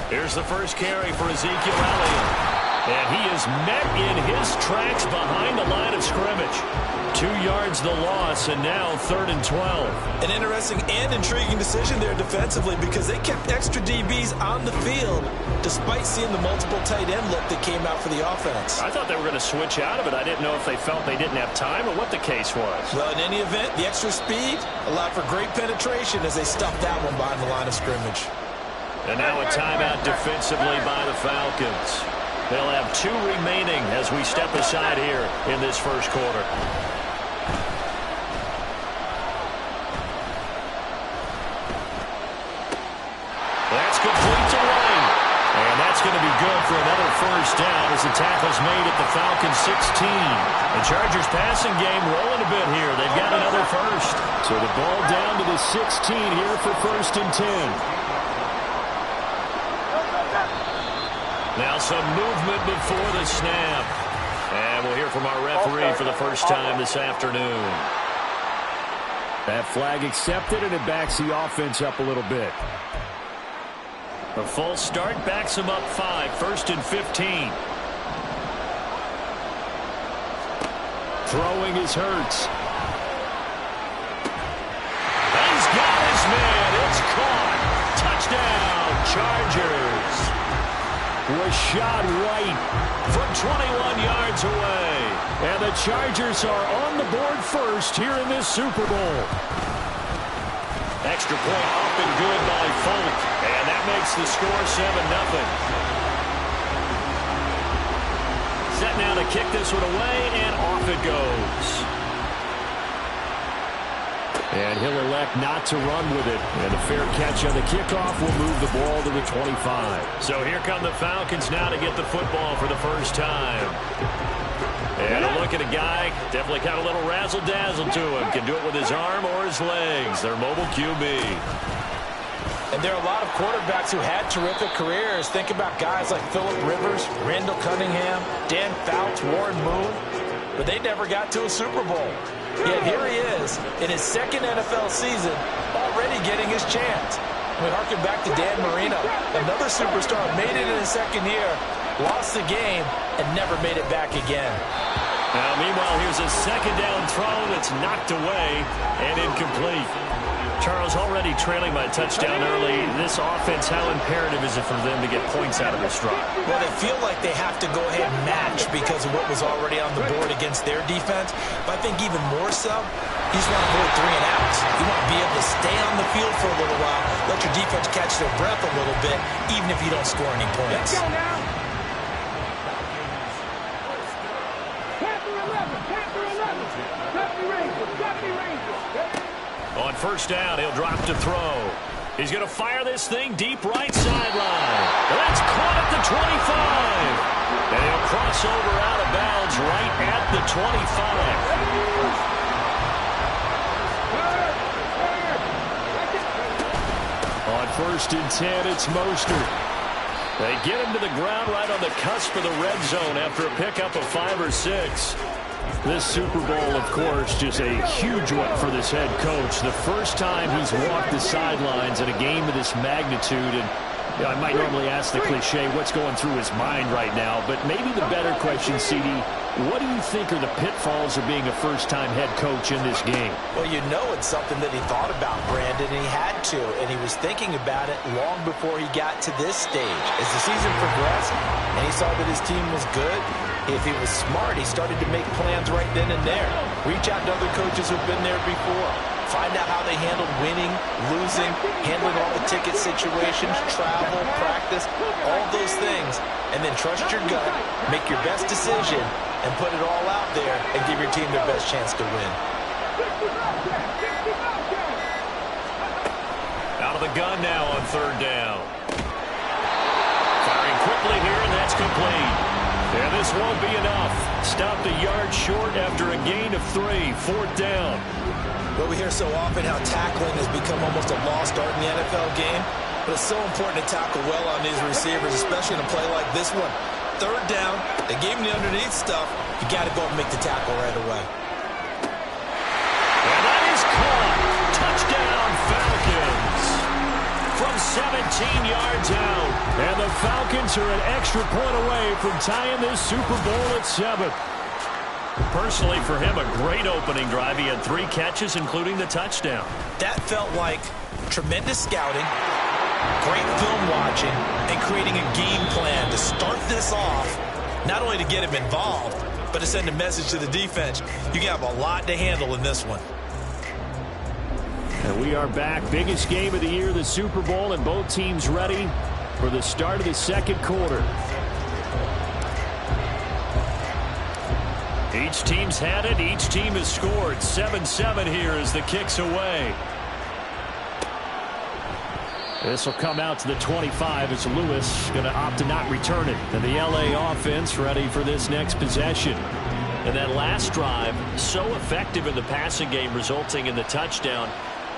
Here's the first carry for Ezekiel Elliott. And he is met in his tracks behind the line of scrimmage. 2 yards the loss, and now 3rd and 12. An interesting and intriguing decision there defensively because they kept extra DBs on the field despite seeing the multiple tight end look that came out for the offense. I thought they were going to switch out of it. I didn't know if they felt they didn't have time or what the case was. Well, in any event, the extra speed allowed for great penetration as they stuffed that one behind the line of scrimmage. And now a timeout defensively by the Falcons. They'll have 2 remaining as we step aside here in this first quarter. That's complete to Lane. And that's going to be good for another first down as the tackle's made at the Falcons 16. The Chargers passing game rolling a bit here. They've got another first. So the ball down to the 16 here for 1st and 10. Now some movement before the snap. And we'll hear from our referee for the first time this afternoon. That flag accepted, and it backs the offense up a little bit. A false start backs him up 5. 1st and 15. Throwing is Hurts. He's got his man. It's caught. Touchdown, Chargers. Was shot right from 21 yards away. And the Chargers are on the board first here in this Super Bowl. Extra point up and good by Folk. And that makes the score 7-0. Set now to kick this one away, and off it goes. And he'll elect not to run with it. And a fair catch on the kickoff will move the ball to the 25. So here come the Falcons now to get the football for the first time. And a look at a guy, definitely got a little razzle-dazzle to him. Can do it with his arm or his legs. Their mobile QB. And there are a lot of quarterbacks who had terrific careers. Think about guys like Phillip Rivers, Randall Cunningham, Dan Fouts, Warren Moon. But they never got to a Super Bowl. Yet here he is in his 2nd NFL season, already getting his chance. We harken back to Dan Marino, another superstar, made it in his 2nd year, lost the game, and never made it back again. Now, meanwhile, here's a 2nd down throw that's knocked away and incomplete. Charles, already trailing by a touchdown early. This offense, how imperative is it for them to get points out of this drive? Well, they feel like they have to go ahead and match because of what was already on the board against their defense. But I think even more so, you just want to avoid 3 and outs. You want to be able to stay on the field for a little while, let your defense catch their breath a little bit, even if you don't score any points. Let's go now. Panther 11, Panther 11. Deputy Ranger, Deputy Ranger. On first down, he'll drop to throw. He's going to fire this thing deep right sideline. That's caught at the 25. And he'll cross over out of bounds right at the 25. On 1st and 10, it's Mostert. They get him to the ground right on the cusp of the red zone after a pickup of 5 or 6. This Super Bowl, of course, just a huge one for this head coach. The first time he's walked the sidelines in a game of this magnitude. And I might normally ask the cliche, what's going through his mind right now? But maybe the better question, CD, what do you think are the pitfalls of being a first-time head coach in this game? Well, you know it's something that he thought about, Brandon, and he had to. And he was thinking about it long before he got to this stage. As the season progressed and he saw that his team was good, if he was smart, he started to make plans right then and there. Reach out to other coaches who've been there before. Find out how they handled winning, losing, handling all the ticket situations, travel, practice, all those things. And then trust your gut, make your best decision, and put it all out there and give your team their best chance to win. Out of the gun now on 3rd down. Firing quickly here, and that's complete. And this won't be enough. Stopped a yard short after a gain of 3. 4th down. Well, we hear so often how tackling has become almost a lost art in the NFL game. But it's so important to tackle well on these receivers, especially in a play like this one. 3rd down, they gave him the underneath stuff. You got to go and make the tackle right away. And that is caught. Touchdown, Falcons. From 17 yards out. And the Falcons are an extra point away from tying this Super Bowl at 7. Personally, for him, a great opening drive. He had 3 catches, including the touchdown. That felt like tremendous scouting, great film watching, and creating a game plan to start this off, not only to get him involved, but to send a message to the defense. You have a lot to handle in this one. And we are back. Biggest game of the year, the Super Bowl, and both teams ready for the start of the 2nd quarter. Each team's had it. Each team has scored. 7-7 here as the kick's away. This will come out to the 25 as Lewis going to opt to not return it. And the LA offense ready for this next possession. And that last drive, so effective in the passing game, resulting in the touchdown.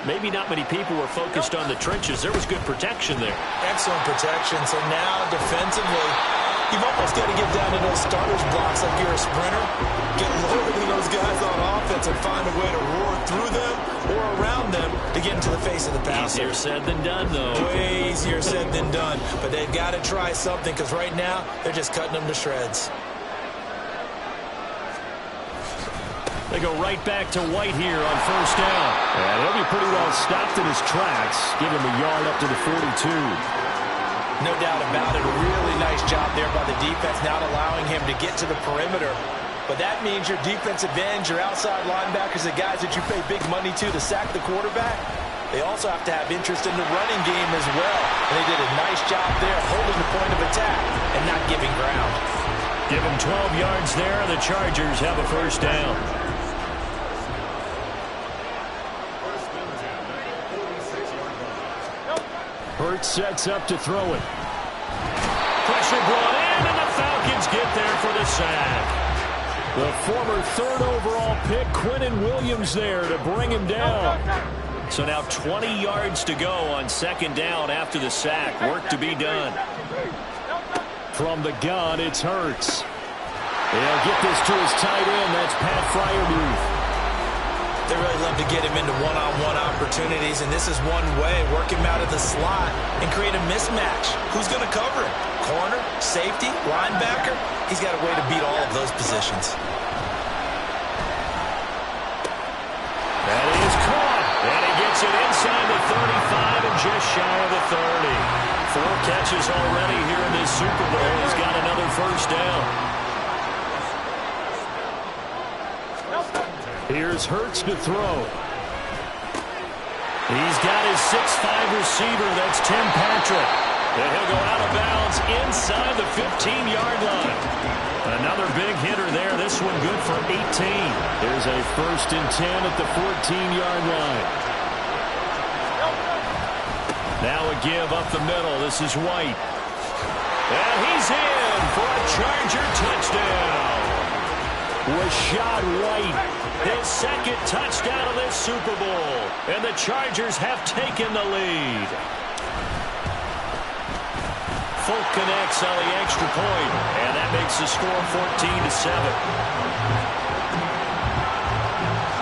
Maybe not many people were focused on the trenches. There was good protection there. Excellent protection. So now defensively, you've almost got to get down to those starters blocks like you're a sprinter. Get lower than those guys on offense and find a way to roar through them or around them to get into the face of the passer. Easier said than done, though. Way easier said than done. But they've got to try something because right now they're just cutting them to shreds. They go right back to White here on first down. And he'll be pretty well stopped in his tracks. Give him a yard up to the 42. No doubt about it. A really nice job there by the defense, not allowing him to get to the perimeter. But that means your defensive ends, your outside linebackers, the guys that you pay big money to sack the quarterback, they also have to have interest in the running game as well. And they did a nice job there holding the point of attack and not giving ground. Give them 12 yards there. The Chargers have a first down. Hurts sets up to throw it. Pressure brought in, and the Falcons get there for the sack. The former third overall pick, Quinnen Williams, there to bring him down. So now 20 yards to go on second down after the sack. Work to be done. From the gun, it's Hurts. They'll get this to his tight end. That's Pat Freiermuth. They really love to get him into one-on-one opportunities, and this is one way, work him out of the slot and create a mismatch. Who's going to cover him? Corner, safety, linebacker? He's got a way to beat all of those positions. That is caught, and he gets it inside the 35 and just shy of the 30. 4 catches already here in this Super Bowl. He's got another first down. Here's Hurts to throw. He's got his 6'5 receiver. That's Tim Patrick. And he'll go out of bounds inside the 15-yard line. Another big hitter there. This one good for 18. There's a 1st and 10 at the 14-yard line. Now a give up the middle. This is White. And he's in for a Charger touchdown. Rashad White. His second touchdown of this Super Bowl. And the Chargers have taken the lead. Folk connects on the extra point, and that makes the score 14-7.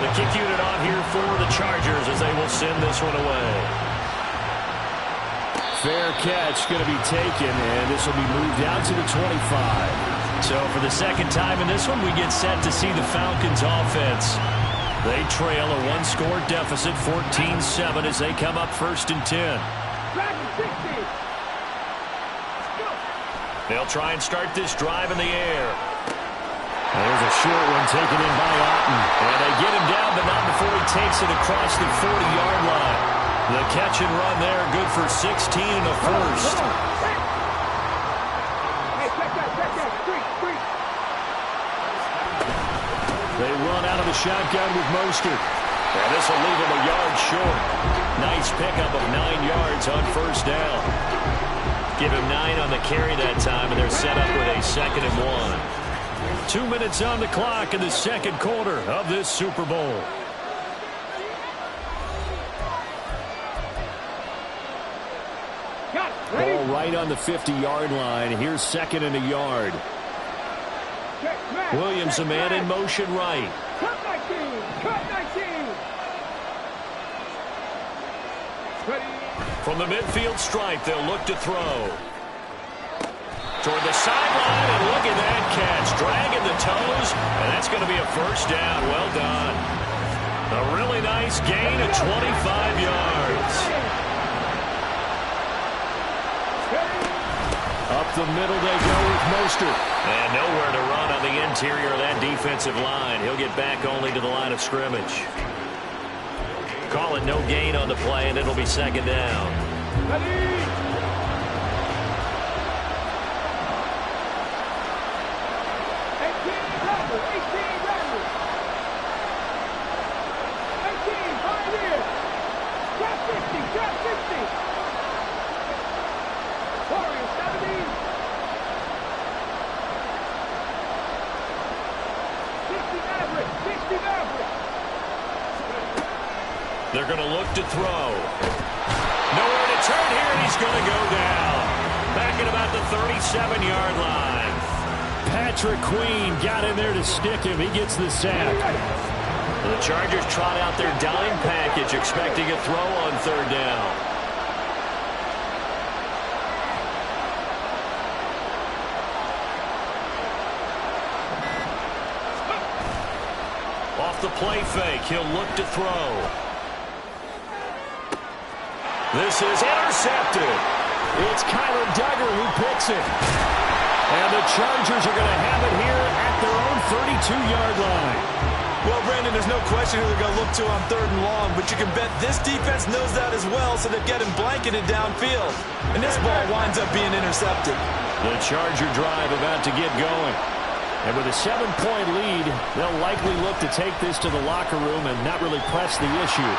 The kick unit on here for the Chargers as they will send this one away. Fair catch going to be taken, and this will be moved out to the 25. So for the second time in this one, we get set to see the Falcons offense. They trail a 1-score deficit, 14-7, as they come up 1st and 10. They'll try and start this drive in the air. There's a short one taken in by Otten. And they get him down, but not before he takes it across the 40-yard line. The catch and run there, good for 16 and a first. They run out of the shotgun with Mostert. And this will leave him a yard short. Nice pickup of 9 yards on first down. Give him 9 on the carry that time, and they're set up with a 2nd and 1. 2 minutes on the clock in the second quarter of this Super Bowl. Ball right on the 50-yard line. Here's 2nd and a yard. Williams, a man in motion right. Cut 19! Cut 19! Ready? From the midfield stripe, they'll look to throw. Toward the sideline, and look at that catch. Dragging the toes, and that's going to be a first down. Well done. A really nice gain of 25 yards. Up the middle they go with Mostert. And nowhere to run on the interior of that defensive line. He'll get back only to the line of scrimmage. Call it no gain on the play, and it'll be 2nd down. Ready? They're going to look to throw. Nowhere to turn here, and he's going to go down. Back at about the 37-yard line. Patrick Queen got in there to stick him. He gets the sack. The Chargers trot out their dime package, expecting a throw on third down. Off the play fake, he'll look to throw. This is intercepted. It's Kyler Duggar who picks it. And the Chargers are going to have it here at their own 32-yard line. Well, Brandon, there's no question who they're going to look to on third and long, but you can bet this defense knows that as well, so they're getting blanketed downfield. And this ball winds up being intercepted. The Charger drive about to get going. And with a 7-point lead, they'll likely look to take this to the locker room and not really press the issue.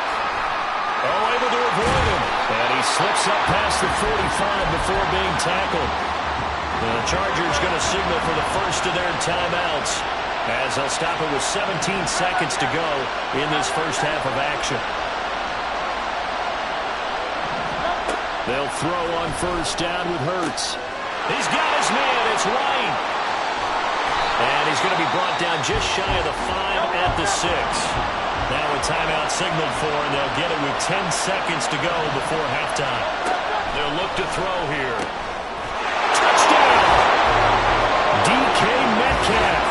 Oh, able to avoid him. And he slips up past the 45 before being tackled. The Chargers going to signal for the first of their timeouts, as they'll stop it with 17 seconds to go in this first half of action. They'll throw on first down with Hurts. He's got his man. It's Wright. And he's going to be brought down just shy of the 5 at the 6. Now a timeout signaled for, and they'll get it with 10 seconds to go before halftime. They'll look to throw here. Touchdown! DK Metcalf.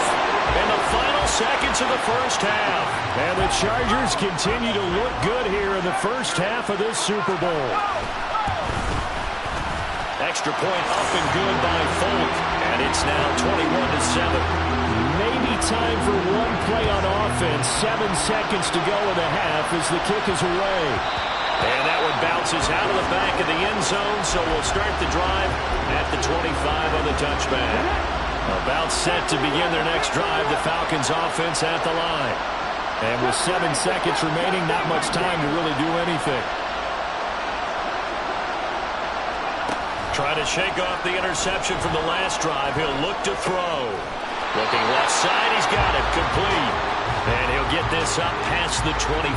In the final seconds of the first half. And the Chargers continue to look good here in the first half of this Super Bowl. Extra point up and good by Folk. And it's now 21-7. Maybe time for one play on offense. 7 seconds to go in the half as the kick is away. And that one bounces out of the back of the end zone, so we'll start the drive at the 25 on the touchback. About set to begin their next drive, the Falcons offense at the line. And with 7 seconds remaining, not much time to really do anything. Trying to shake off the interception from the last drive. He'll look to throw. Looking left side, he's got it, complete. And he'll get this up past the 25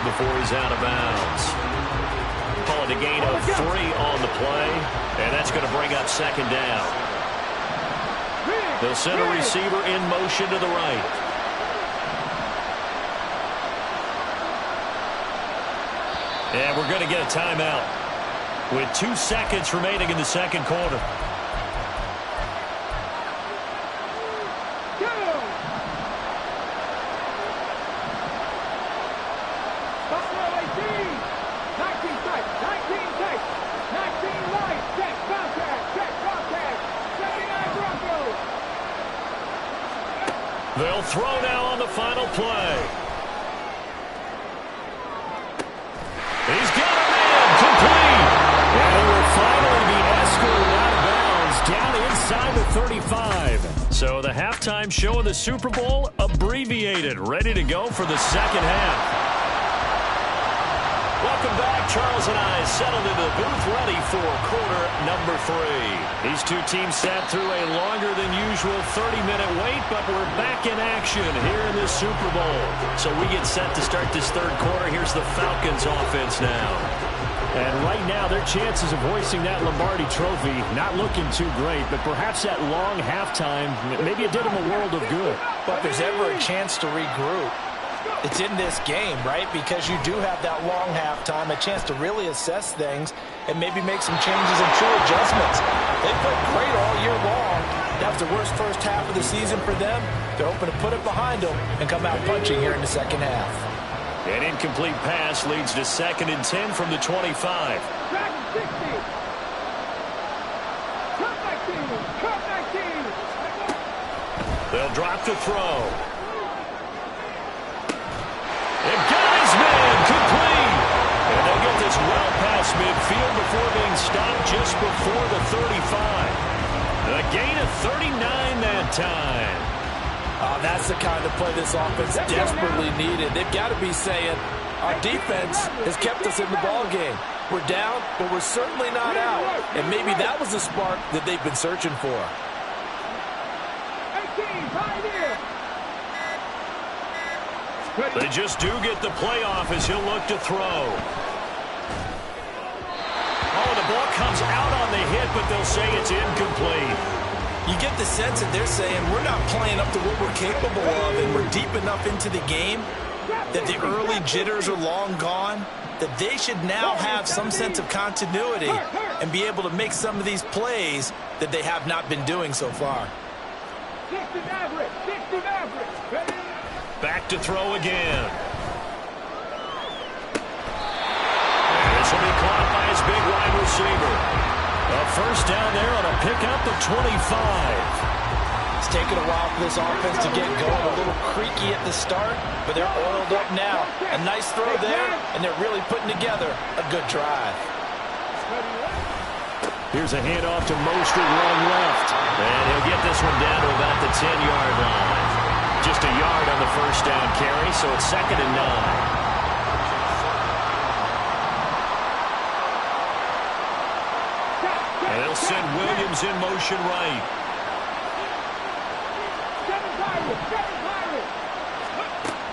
before he's out of bounds. Call it a gain of 3 on the play, and that's going to bring up second down. They'll send a receiver in motion to the right. And we're going to get a timeout with 2 seconds remaining in the second quarter. They'll throw now on the final play. He's got a man, complete. And he will finally be escorted out of bounds down inside the 35. So the halftime show of the Super Bowl abbreviated, ready to go for the second half. Welcome back. Charles and I settled into the booth ready for quarter number 3. These two teams sat through a longer than usual 30-minute wait, but we're back in action here in this Super Bowl. So we get set to start this third quarter. Here's the Falcons offense now. And right now, their chances of hoisting that Lombardi trophy not looking too great, but perhaps that long halftime, maybe it did them a world of good. But if there's ever a chance to regroup, it's in this game, right? Because you do have that long halftime, a chance to really assess things and maybe make some changes and true adjustments. They played great all year long. That was the worst first half of the season for them. They're hoping to put it behind them and come out punching here in the second half. An incomplete pass leads to 2nd and 10 from the 25. Back 60. Cut 19. Cut 19. They'll drop to throw. And got his man, complete. And they'll get this well past midfield before being stopped just before the 35. A gain of 39 that time. That's the kind of play this offense desperately needed. They've got to be saying, our defense has kept us in the ballgame. We're down, but we're certainly not out. And maybe that was the spark that they've been searching for. 18, right here. They just do get the playoff as he'll look to throw. Oh, the ball comes out on the hit, but they'll say it's incomplete. You get the sense that they're saying we're not playing up to what we're capable of, and we're deep enough into the game that the early jitters are long gone, that they should now have some sense of continuity and be able to make some of these plays that they have not been doing so far. Back to throw again. And this will be caught by his big wide receiver. A first down there on a pickup of 25. It's taken a while for this offense to get going. A little creaky at the start, but they're oiled up now. A nice throw there, and they're really putting together a good drive. Here's a handoff to Mostert running left. And he'll get this one down to about the 10-yard line. Just a yard on the first down carry, so it's 2nd and 9. And they'll send Williams in motion right.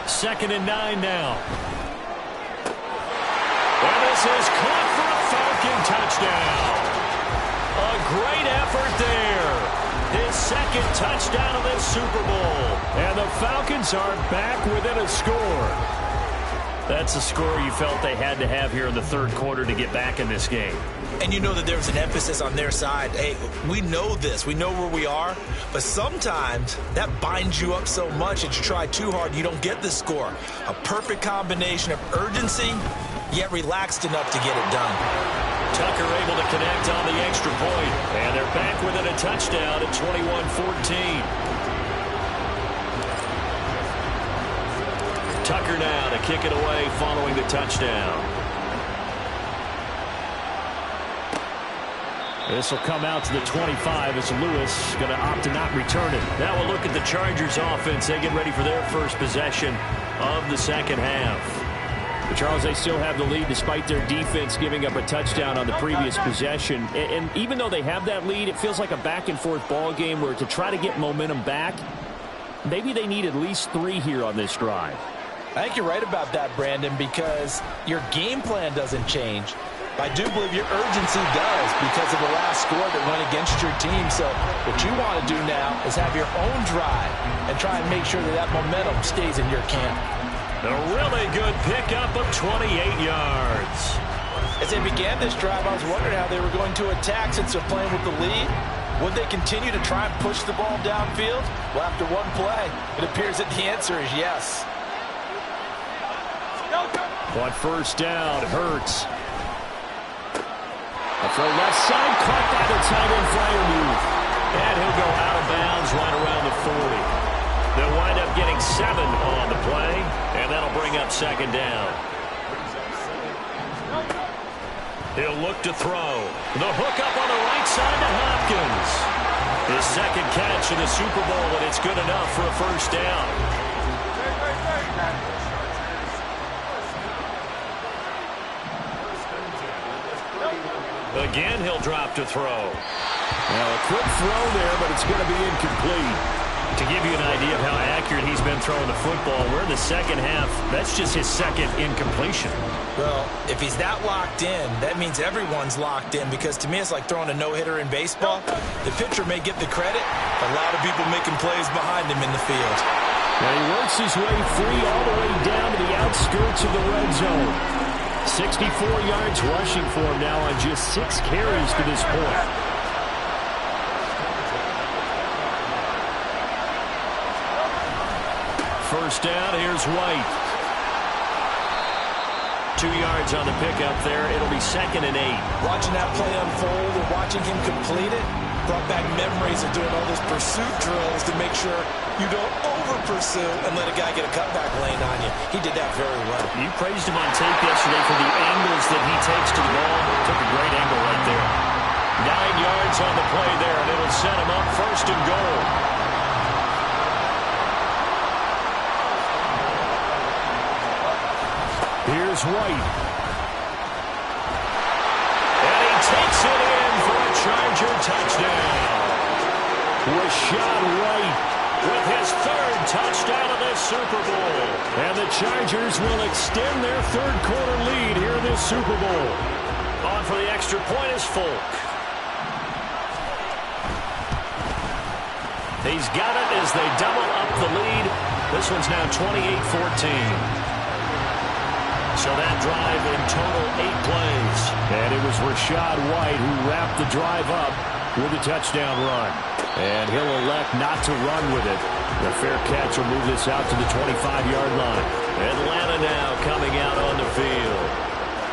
Second and 9 now. And this is caught for a Falcon touchdown. A great effort there. His second touchdown of this Super Bowl. And the Falcons are back within a score. That's a score you felt they had to have here in the third quarter to get back in this game. And you know that there's an emphasis on their side. Hey, we know this. We know where we are. But sometimes that binds you up so much that you try too hard, you don't get the score. A perfect combination of urgency, yet relaxed enough to get it done. Tucker able to connect on the extra point. And they're back within a touchdown at 21-14. Tucker now to kick it away following the touchdown. This will come out to the 25 as Lewis going to opt to not return it. Now we'll look at the Chargers offense. They get ready for their first possession of the second half. But Charles, they still have the lead despite their defense giving up a touchdown on the previous possession. And even though they have that lead, it feels like a back-and-forth ball game where to try to get momentum back, maybe they need at least 3 here on this drive. I think you're right about that, Brandon, because your game plan doesn't change. I do believe your urgency does because of the last score that went against your team. So what you want to do now is have your own drive and try and make sure that that momentum stays in your camp. A really good pickup of 28 yards. As they began this drive, I was wondering how they were going to attack since they're playing with the lead. Would they continue to try and push the ball downfield? Well, after one play, it appears that the answer is yes. On first down, Hurts. For left side, caught by the tight end Freiermuth. And he'll go out of bounds right around the 40. They'll wind up getting 7 on the play, and that'll bring up second down. He'll look to throw. The hook up on the right side to Hopkins. His second catch in the Super Bowl, and it's good enough for a first down. Again, he'll drop to throw. Now, a quick throw there, but it's going to be incomplete. To give you an idea of how accurate he's been throwing the football, we're in the second half. That's just his second incompletion. Well, if he's that locked in, that means everyone's locked in, because to me it's like throwing a no-hitter in baseball. The pitcher may get the credit, a lot of people making plays behind him in the field. Now he works his way free all the way down to the outskirts of the red zone. 64 yards rushing for him now on just 6 carries to this point. First down, here's White. 2 yards on the pickup there. It'll be 2nd and 8. Watching that play unfold and watching him complete it brought back memories of doing all those pursuit drills to make sure you don't over-pursue and let a guy get a cutback lane on you. He did that very well. You praised him on tape yesterday for the angles that he takes to the ball. Took a great angle right there. 9 yards on the play there, and it'll set him up 1st and goal. Here's White. And he takes it in for a Charger touchdown. Rashad White with his third touchdown of this Super Bowl. And the Chargers will extend their third quarter lead here in this Super Bowl. On for the extra point is Folk. He's got it as they double up the lead. This one's now 28-14. So that drive in total 8 plays. And it was Rachaad White who wrapped the drive up with a touchdown run. And he'll elect not to run with it. The fair catch will move this out to the 25-yard line. Atlanta now coming out on the field.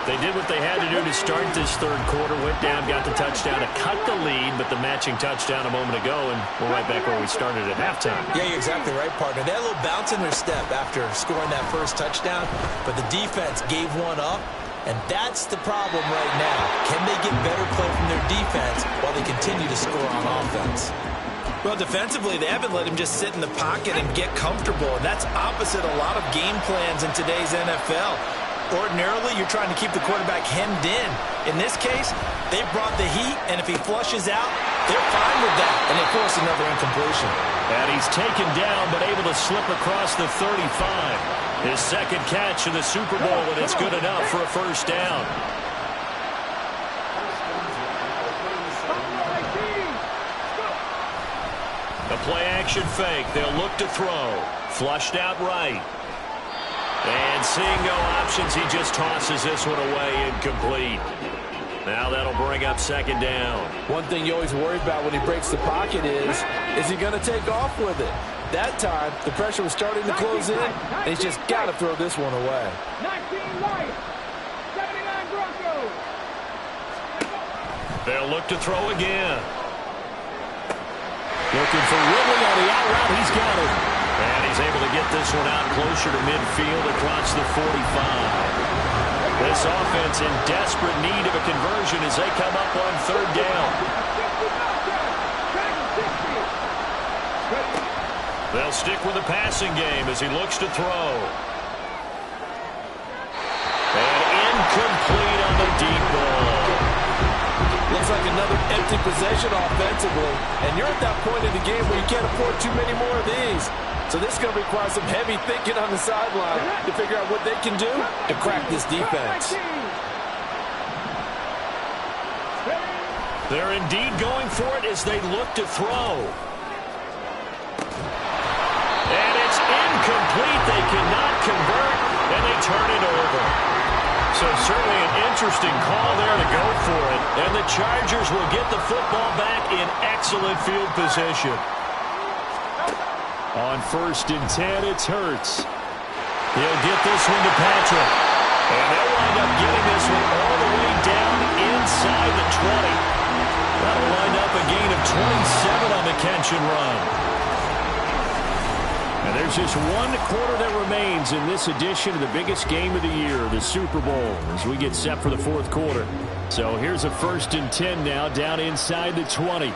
They did what they had to do to start this third quarter. Went down, got the touchdown to cut the lead, but the matching touchdown a moment ago, and we're right back where we started at halftime. Yeah, you're exactly right, partner. They had a little bounce in their step after scoring that first touchdown, but the defense gave one up, and that's the problem right now. Can they get better play from their defense while they continue to score on offense? Well, defensively, they haven't let him just sit in the pocket and get comfortable, and that's opposite a lot of game plans in today's NFL. Ordinarily, you're trying to keep the quarterback hemmed in. In this case, they brought the heat, and if he flushes out, they're fine with that, and they force another incompletion. And he's taken down, but able to slip across the 35. His second catch in the Super Bowl, and it's good enough for a first down. The play-action fake. They'll look to throw. Flushed out right. And seeing no options, he just tosses this one away incomplete. Now that'll bring up second down. One thing you always worry about when he breaks the pocket is he going to take off with it? That time, the pressure was starting to close in, and he's just got to throw this one away. 19 Lions, 79 Broncos. They'll look to throw again. Looking for Ridley on the out route. He's got it. And he's able to get this one out closer to midfield across the 45. This offense in desperate need of a conversion as they come up on third down. They'll stick with the passing game as he looks to throw. And incomplete on the deep ball. Looks like another empty possession offensively, and you're at that point in the game where you can't afford too many more of these. So this is going to require some heavy thinking on the sideline to figure out what they can do to crack this defense. They're indeed going for it as they look to throw. And it's incomplete. They cannot convert, and they turn it over. So certainly an interesting call there to go for it. And the Chargers will get the football back in excellent field position. On 1st and 10, it's Hurts. He'll get this one to Patrick. And they'll wind up getting this one all the way down inside the 20. That'll wind up a gain of 27 on the catch and run. And there's just one quarter that remains in this edition of the biggest game of the year, the Super Bowl, as we get set for the fourth quarter. So here's a 1st and 10 now, down inside the 20.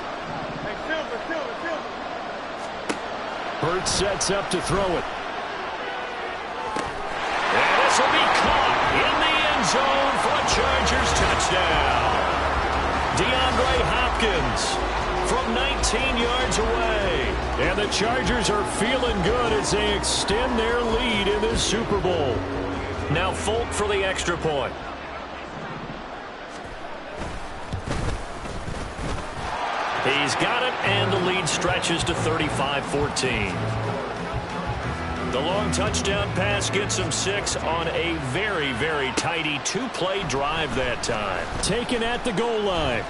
Hurts sets up to throw it. And this will be caught in the end zone for a Chargers touchdown. DeAndre Hopkins from 19 yards away. And the Chargers are feeling good as they extend their lead in this Super Bowl. Now Folk for the extra point. He's got it, and the lead stretches to 35-14. The long touchdown pass gets him 6 on a very, very tidy two-play drive that time. Taken at the goal line.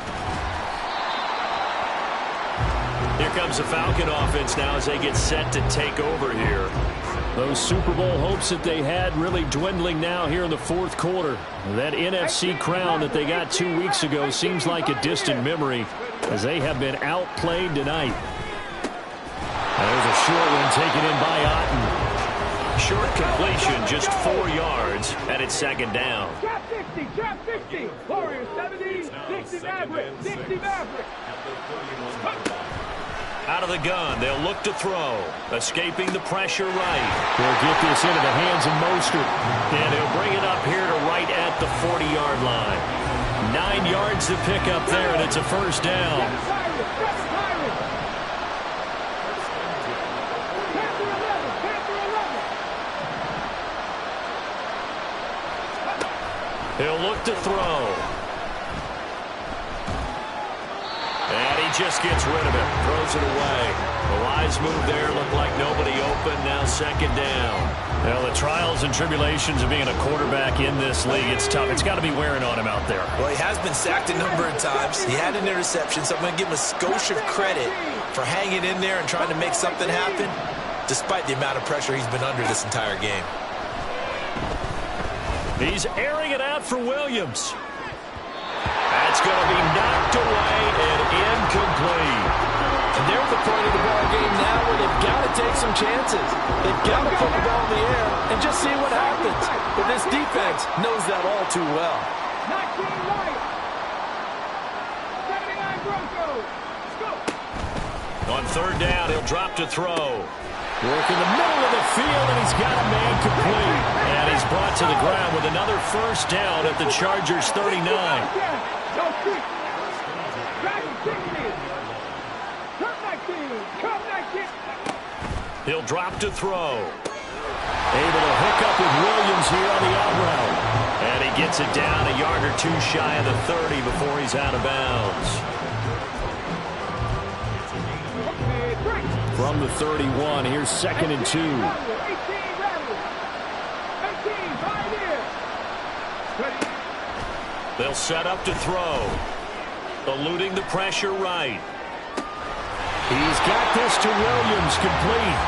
Here comes the Falcon offense now as they get set to take over here. Those Super Bowl hopes that they had really dwindling now here in the fourth quarter. That NFC crown that they got 2 weeks ago seems like a distant memory as they have been outplayed tonight. There's a short one taken in by Otten. Short completion, just 4 yards, and it's second down. Trap 60, trap 60. Warriors 70, 60 Maverick, 60 Maverick. Out of the gun, they'll look to throw. Escaping the pressure right. They'll get this into the hands of Mostert. And he'll bring it up here to right at the 40-yard line. 9 yards to pick up there, and it's a first down. He'll look to throw. And he just gets rid of it. Throws it away. A wise move there. Looked like nobody open. Now second down. Well, the trials and tribulations of being a quarterback in this league, it's tough. It's got to be wearing on him out there. Well, he has been sacked a number of times. He had an interception, so I'm going to give him a skosh of credit for hanging in there and trying to make something happen, despite the amount of pressure he's been under this entire game. He's airing it out for Williams. That's going to be knocked away and incomplete. And they're at the point of the ball game now where they've got to take some chances. They've got to put the ball in the air and just see what happens. But this defense knows that all too well. 19 right. 79 Broncos. Go. On third down, he'll drop to throw. Work in the middle of the field, and he's got a man complete. And he's brought to the ground with another first down at the Chargers' 39. He'll drop to throw. Able to hook up with Williams here on the out route. And he gets it down a yard or two shy of the 30 before he's out of bounds. From the 31, here's 2nd and 2. They'll set up to throw. Eluding the pressure right. He's got this to Williams, complete.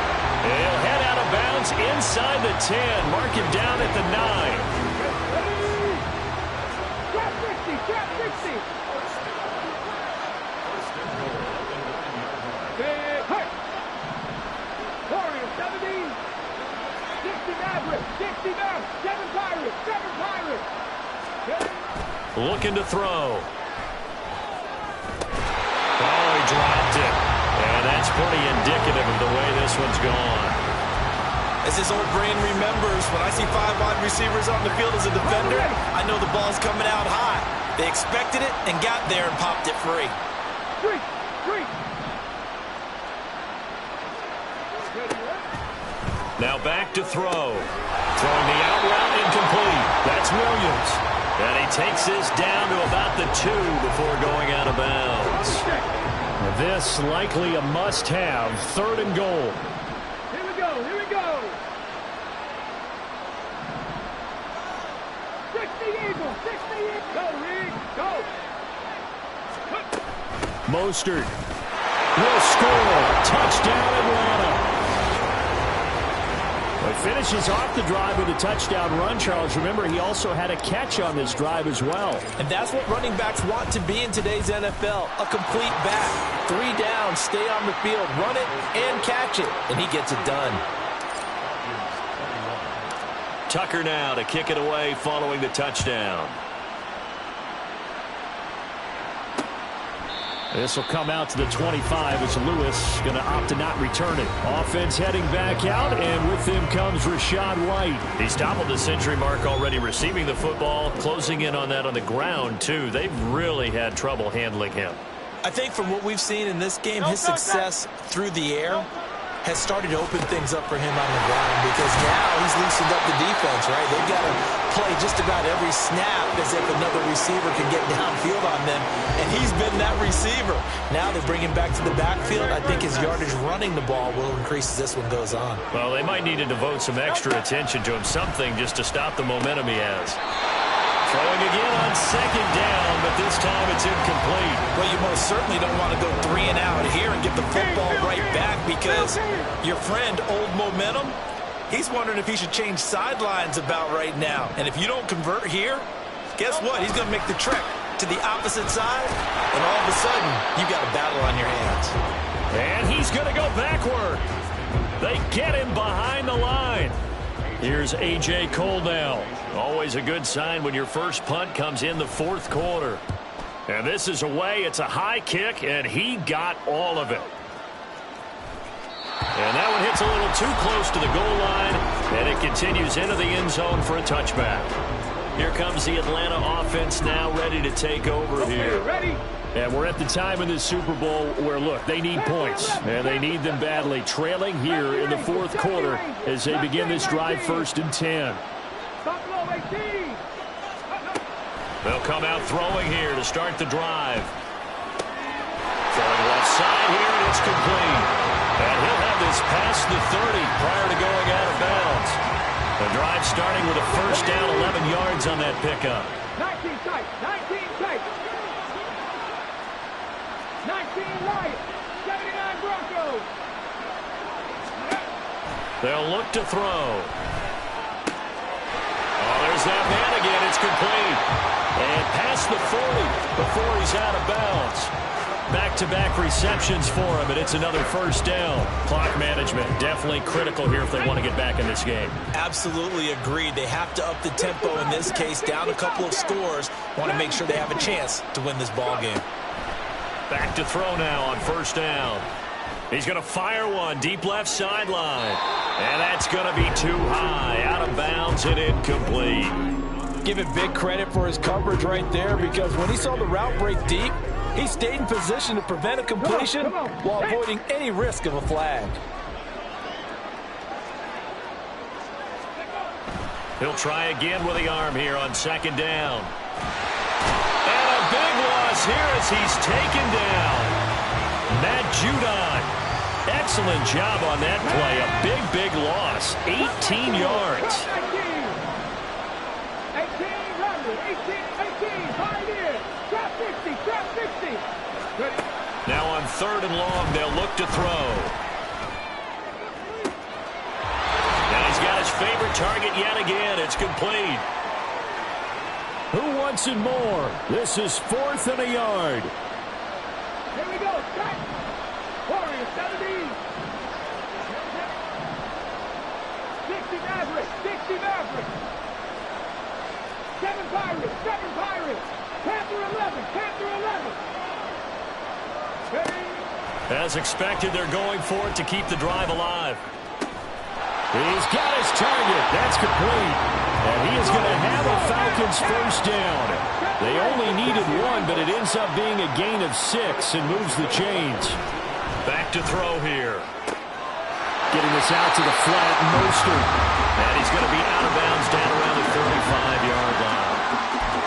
He'll head out of bounds inside the 10. Mark him down at the 9. Trap 60, trap 60. Big hit. Warriors, 70. 60 Mavericks, 60 down. 7 Pirates, 7 Pirates. Looking to throw. Oh, he dropped it. And that's pretty indicative of the way this one's gone. As his old brain remembers, when I see 5 wide receivers on the field as a defender, I know the ball's coming out high. They expected it and got there and popped it free. Now back to throw. Throwing the out route incomplete. That's Williams. And he takes this down to about the 2 before going out of bounds. This likely a must-have. 3rd and goal. Here we go, here we go. 60 Eagles, 60 Eagles. Go, Reed, go. Mostert will score. Touchdown, Atlanta. Well, he finishes off the drive with a touchdown run, Charles. Remember, he also had a catch on this drive as well. And that's what running backs want to be in today's NFL, a complete back. 3 down, stay on the field, run it, and catch it. And he gets it done. Tucker now to kick it away following the touchdown. This will come out to the 25 as Lewis going to opt to not return it. Offense heading back out, and with him comes Rachaad White. He's toppled the century mark already receiving the football, closing in on that on the ground, too. They've really had trouble handling him. I think from what we've seen in this game, his success through the air has started to open things up for him on the ground because now he's loosened up the defense, right? They've got to play just about every snap as if another receiver can get downfield on them, and he's been that receiver. Now they bring him back to the backfield. I think his yardage running the ball will increase as this one goes on. Well, they might need to devote some extra attention to him, something just to stop the momentum he has. Throwing again on 2nd down, but this time it's incomplete. Well, you most certainly don't want to go 3 and out here and get the football right back because your friend, Old Momentum, he's wondering if he should change sidelines about right now. And if you don't convert here, guess what? He's going to make the trek to the opposite side, and all of a sudden, you got a battle on your hands. And he's going to go backward. They get him behind the line. Here's A.J. Cole now. Always a good sign when your first punt comes in the 4th quarter. And this is away. It's a high kick, and he got all of it. And that one hits a little too close to the goal line, and it continues into the end zone for a touchback. Here comes the Atlanta offense now ready to take over here. Ready? And we're at the time in this Super Bowl where, look, they need points, and they need them badly. Trailing here in the 4th quarter as they begin this drive 1st and 10. Stop low, 18. They'll come out throwing here to start the drive. Throwing left side here, and it's complete. And he'll have this past the 30 prior to going out of bounds. The drive starting with a first down, 11 yards on that pickup. 19 tight, 19 tight. 19 Lions, 79 Broncos. They'll look to throw. Oh, there's that man again. It's complete. And past the 40 before he's out of bounds. Back-to-back receptions for him, and it's another first down. Clock management definitely critical here if they want to get back in this game. Absolutely agreed. They have to up the tempo in this case, down a couple of scores. Want to make sure they have a chance to win this ball game. Back to throw now on first down. He's going to fire one deep left sideline. And that's going to be too high, out of bounds and incomplete. Give him big credit for his coverage right there, because when he saw the route break deep, he stayed in position to prevent a completion while avoiding any risk of a flag. He'll try again with the arm here on second down. And a big loss here as he's taken down. Matt Judon. Excellent job on that play. A big loss. 18 yards. 18, Robert, 18, pioneer. Trap 60, trap 60. Now on third and long, they'll look to throw. Now he's got his favorite target yet again. It's complete. Who wants it more? This is 4th and a yard. Here we go, cut. Warriors, 70. 60 Maverick, 60 Maverick. 7 Pirates, 7 Pirates. Panther 11, Panther 11. As expected, they're going for it to keep the drive alive. He's got his target. That's complete. And he is going to have a Falcons first down. They only needed one, but it ends up being a gain of 6 and moves the chains. Back to throw here. Getting this out to the flat, Mostert. And he's going to be out of bounds down around the 35-yard line.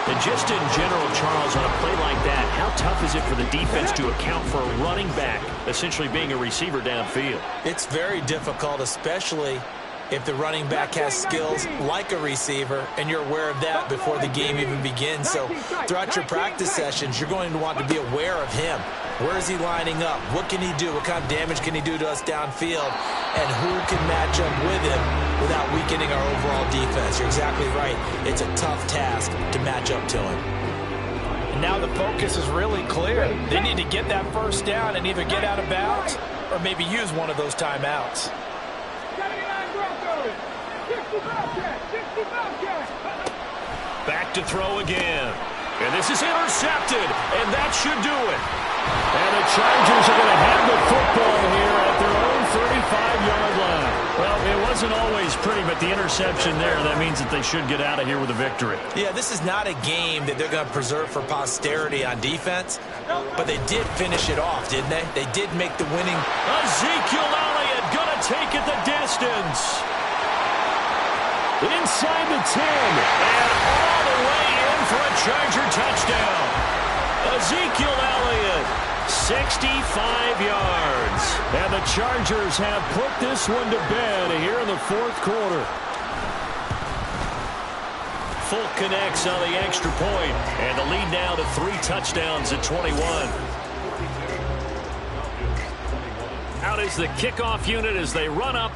And just in general, Charles, on a play like that, how tough is it for the defense to account for a running back essentially being a receiver downfield? It's very difficult, especially if the running back has skills like a receiver, and you're aware of that before the game even begins. So throughout your practice sessions, you're going to want to be aware of him. Where is he lining up? What can he do? What kind of damage can he do to us downfield? And who can match up with him without weakening our overall defense? You're exactly right. It's a tough task to match up to him. And now the focus is really clear. They need to get that first down and either get out of bounds or maybe use one of those timeouts. 79 Broncos. 60 Bobcats, 60 Bobcats. Back to throw again. And this is intercepted, and that should do it. And the Chargers are going to have the football here at their own 35-yard line. Well, it wasn't always pretty, but the interception there, that means that they should get out of here with a victory. Yeah, this is not a game that they're going to preserve for posterity on defense, but they did finish it off, didn't they? They did make the winning. Ezekiel Elliott going to take it the distance. Inside the 10, and all the way in for a Charger touchdown. Ezekiel Elliott, 65 yards. And the Chargers have put this one to bed here in the fourth quarter. Fulk connects on the extra point, and the lead now to 3 touchdowns at 21. Out is the kickoff unit as they run up.